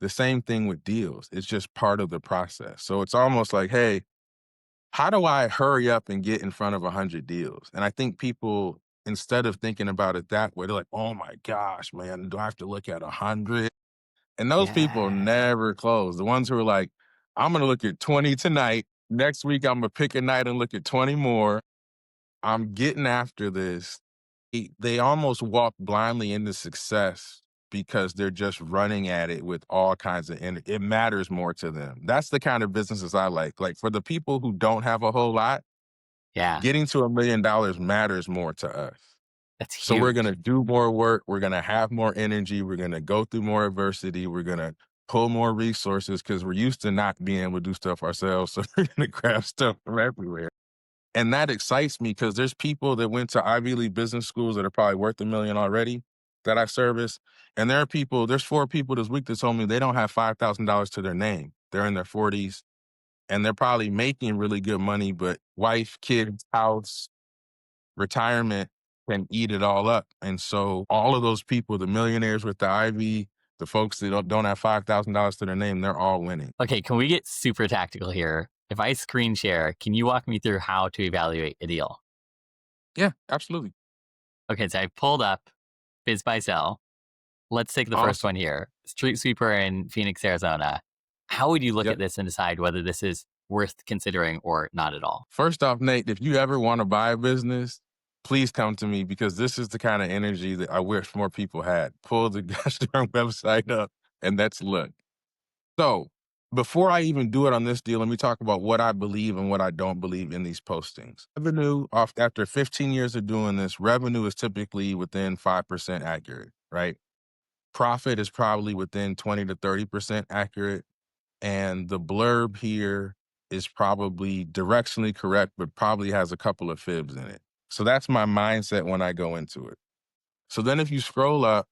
The same thing with deals. It's just part of the process. So it's almost like, hey, how do I hurry up and get in front of 100 deals? And I think people, instead of thinking about it that way, they're like, oh my gosh, man, do I have to look at 100? And those people Yeah. never close. The ones who are like, I'm going to look at 20 tonight. Next week, I'm going to pick a night and look at 20 more. I'm getting after this. They almost walk blindly into success because they're just running at it with all kinds of energy. It matters more to them. That's the kind of businesses I like. Like for the people who don't have a whole lot, Yeah. getting to $1 million matters more to us. That's So we're huge. going to do more work. We're going to have more energy. We're going to go through more adversity. We're going to pull more resources because we're used to not being able to do stuff ourselves. So we're going to grab stuff from everywhere. And that excites me because there's people that went to Ivy League business schools that are probably worth $1 million already that I service. And there's 4 people this week that told me they don't have $5,000 to their name. They're in their 40s and they're probably making really good money, but wife, kids, house, retirement can eat it all up. And so all of those people, the millionaires with the Ivy, the folks that don't have $5,000 to their name, they're all winning. Okay, can we get super tactical here? If I screen share, can you walk me through how to evaluate a deal? Yeah, absolutely. Okay, so I pulled up Biz Buy Sell. Let's take the first Awesome. one here. Street sweeper in Phoenix, Arizona. How would you look Yep. at this and decide whether this is worth considering or not at all? First off, Nate, if you ever want to buy a business, please come to me because this is the kind of energy that I wish more people had. Pull the gosh darn website up and let's look. So before I even do it on this deal, let me talk about what I believe and what I don't believe in these postings. Revenue off after 15 years of doing this, revenue is typically within 5% accurate, right? Profit is probably within 20 to 30% accurate. And the blurb here is probably directionally correct, but probably has a couple of fibs in it. So that's my mindset when I go into it. So then if you scroll up,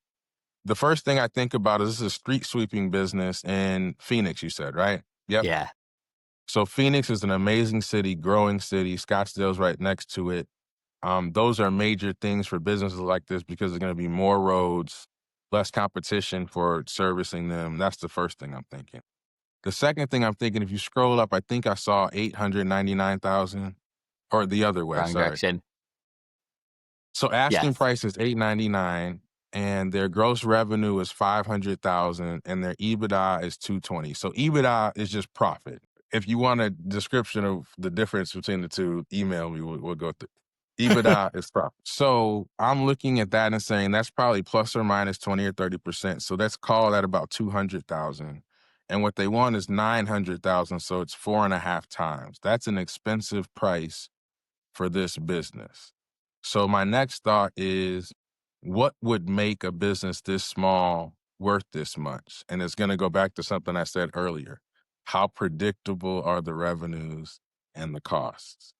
the first thing I think about is this is a street sweeping business in Phoenix, you said, right? Yep. Yeah. So Phoenix is an amazing city, growing city. Scottsdale's right next to it. Those are major things for businesses like this because there's going to be more roads, less competition for servicing them. That's the first thing I'm thinking. The second thing I'm thinking, if you scroll up, I think I saw 899,000 or the other way, Wrong sorry. direction. So asking Yes. price is 899 and their gross revenue is 500,000 and their EBITDA is 220. So EBITDA is just profit. If you want a description of the difference between the two, email me, we'll go through. EBITDA is profit. So I'm looking at that and saying that's probably plus or minus 20 or 30%. So let's call that about 200,000. And what they want is 900,000. So it's 4.5 times. That's an expensive price for this business. So my next thought is, what would make a business this small worth this much? And it's going to go back to something I said earlier. How predictable are the revenues and the costs?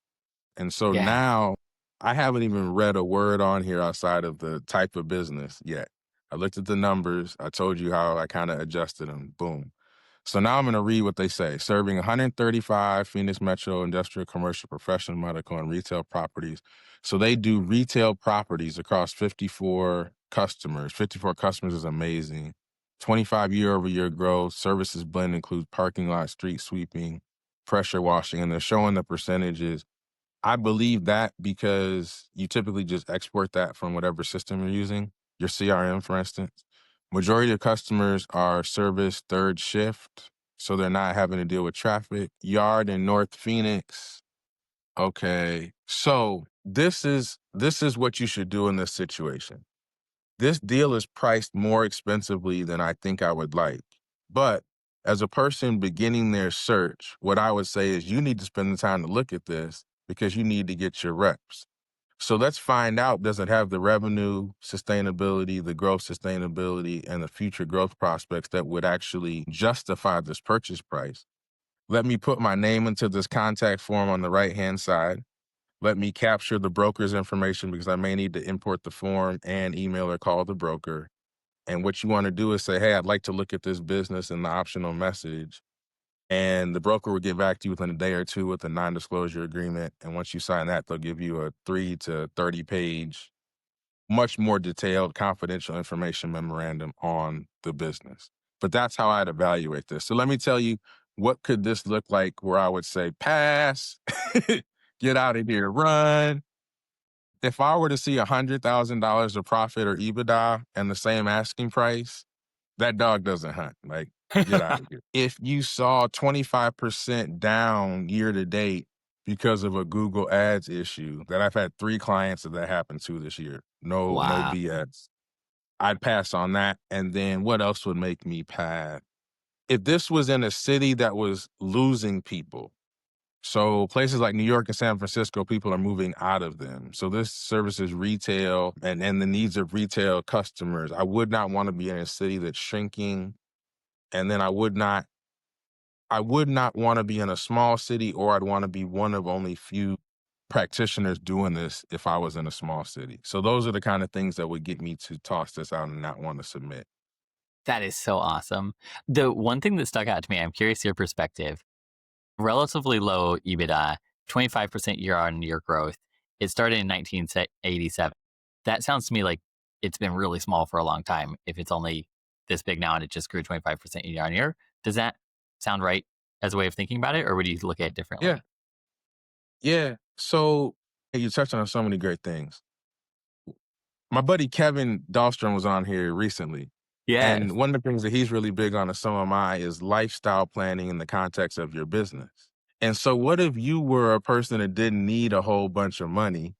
And so Yeah. now I haven't even read a word on here outside of the type of business yet. I looked at the numbers. I told you how I kind of adjusted them. Boom. So now I'm going to read what they say. Serving 135 Phoenix Metro industrial, commercial, professional, medical, and retail properties. So they do retail properties across 54 customers. 54 customers is amazing. 25 year-over-year growth. Services blend includes parking lot, street sweeping, pressure washing, and they're showing the percentages. I believe that because you typically just export that from whatever system you're using, your CRM, for instance. Majority of customers are service third shift, so they're not having to deal with traffic. Yard in North Phoenix. Okay. So this is what you should do in this situation. This deal is priced more expensively than I think I would like. But as a person beginning their search, what I would say is you need to spend the time to look at this because you need to get your reps. So let's find out, does it have the revenue sustainability, the growth sustainability, and the future growth prospects that would actually justify this purchase price? Let me put my name into this contact form on the right-hand side. Let me capture the broker's information because I may need to import the form and email or call the broker. And what you want to do is say, hey, I'd like to look at this business in the optional message. And the broker will get back to you within a day or two with a non-disclosure agreement. And once you sign that, they'll give you a 3 to 30 page, much more detailed confidential information memorandum on the business. But that's how I'd evaluate this. So let me tell you, what could this look like where I would say, pass, get out of here, run. If I were to see $100,000 of profit or EBITDA and the same asking price, that dog doesn't hunt. Like, get out of here. If you saw 25% down year to date because of a Google Ads issue, that I've had 3 clients that happened to this year. No Wow. BS. I'd pass on that. And then what else would make me pass? If this was in a city that was losing people, so places like New York and San Francisco, people are moving out of them. So this services retail and the needs of retail customers. I would not want to be in a city that's shrinking. And then I would not want to be in a small city, or I'd want to be one of only few practitioners doing this if I was in a small city. So those are the kind of things that would get me to toss this out and not want to submit. That is so awesome. The one thing that stuck out to me, I'm curious your perspective. Relatively low EBITDA, 25% year on year growth. It started in 1987. That sounds to me like it's been really small for a long time. If it's only this big now and it just grew 25% year on year, does that sound right as a way of thinking about it, or would you look at it differently? Yeah. Yeah. So you touched on so many great things. My buddy Kevin Dahlstrom was on here recently. Yes. And one of the things that he's really big on at SOMI is lifestyle planning in the context of your business. And so what if you were a person that didn't need a whole bunch of money?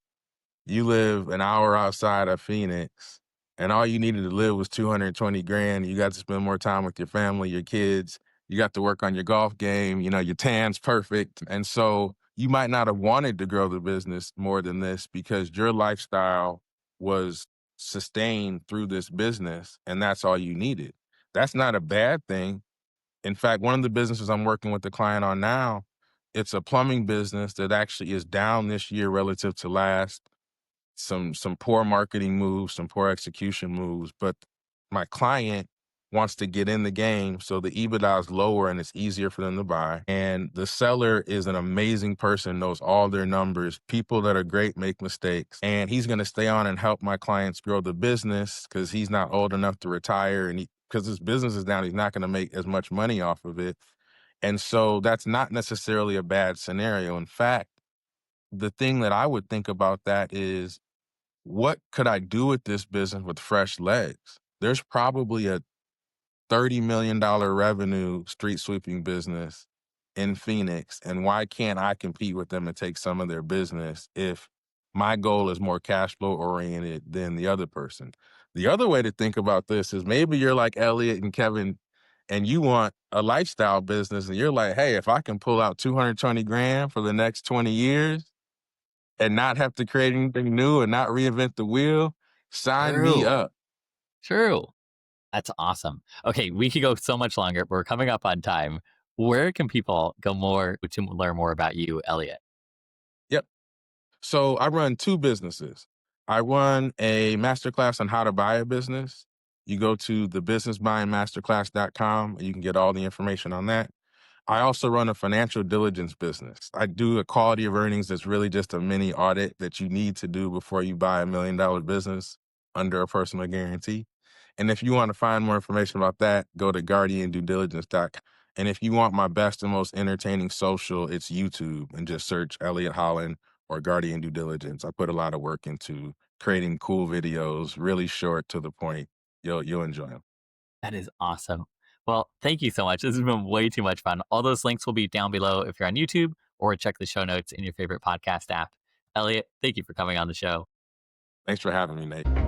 You live an hour outside of Phoenix, and all you needed to live was 220 grand. You got to spend more time with your family, your kids. You got to work on your golf game. You know, your tan's perfect. And so you might not have wanted to grow the business more than this because your lifestyle was sustained through this business, and that's all you needed. That's not a bad thing. In fact, one of the businesses I'm working with the client on now, it's a plumbing business that actually is down this year relative to last. Some poor marketing moves, some poor execution moves, but my client wants to get in the game, so the EBITDA is lower and it's easier for them to buy. And the seller is an amazing person, knows all their numbers. People that are great make mistakes, and he's going to stay on and help my clients grow the business because he's not old enough to retire, and because his business is down, he's not going to make as much money off of it. And so that's not necessarily a bad scenario. In fact, the thing that I would think about that is, what could I do with this business with fresh legs? There's probably a $30 million revenue street sweeping business in Phoenix. And why can't I compete with them and take some of their business if my goal is more cash flow oriented than the other person? The other way to think about this is maybe you're like Elliott and Kevin and you want a lifestyle business and you're like, hey, if I can pull out 220 grand for the next 20 years, and not have to create anything new and not reinvent the wheel, sign me True. up. True. That's awesome. Okay, we could go so much longer, but we're coming up on time. Where can people go more to learn more about you, Elliott? Yep. So I run 2 businesses. I run a masterclass on how to buy a business, You go to thebusinessbuyingmasterclass.com and you can get all the information on that. I also run a financial diligence business. I do a quality of earnings that's really just a mini audit that you need to do before you buy $1 million business under a personal guarantee. And if you want to find more information about that, go to guardianduediligence.com. And if you want my best and most entertaining social, it's YouTube and just search Elliott Holland or Guardian Due Diligence. I put a lot of work into creating cool videos, really short to the point. You'll enjoy them. That is awesome. Well, thank you so much. This has been way too much fun. All those links will be down below if you're on YouTube, or check the show notes in your favorite podcast app. Elliott, thank you for coming on the show. Thanks for having me, Nate.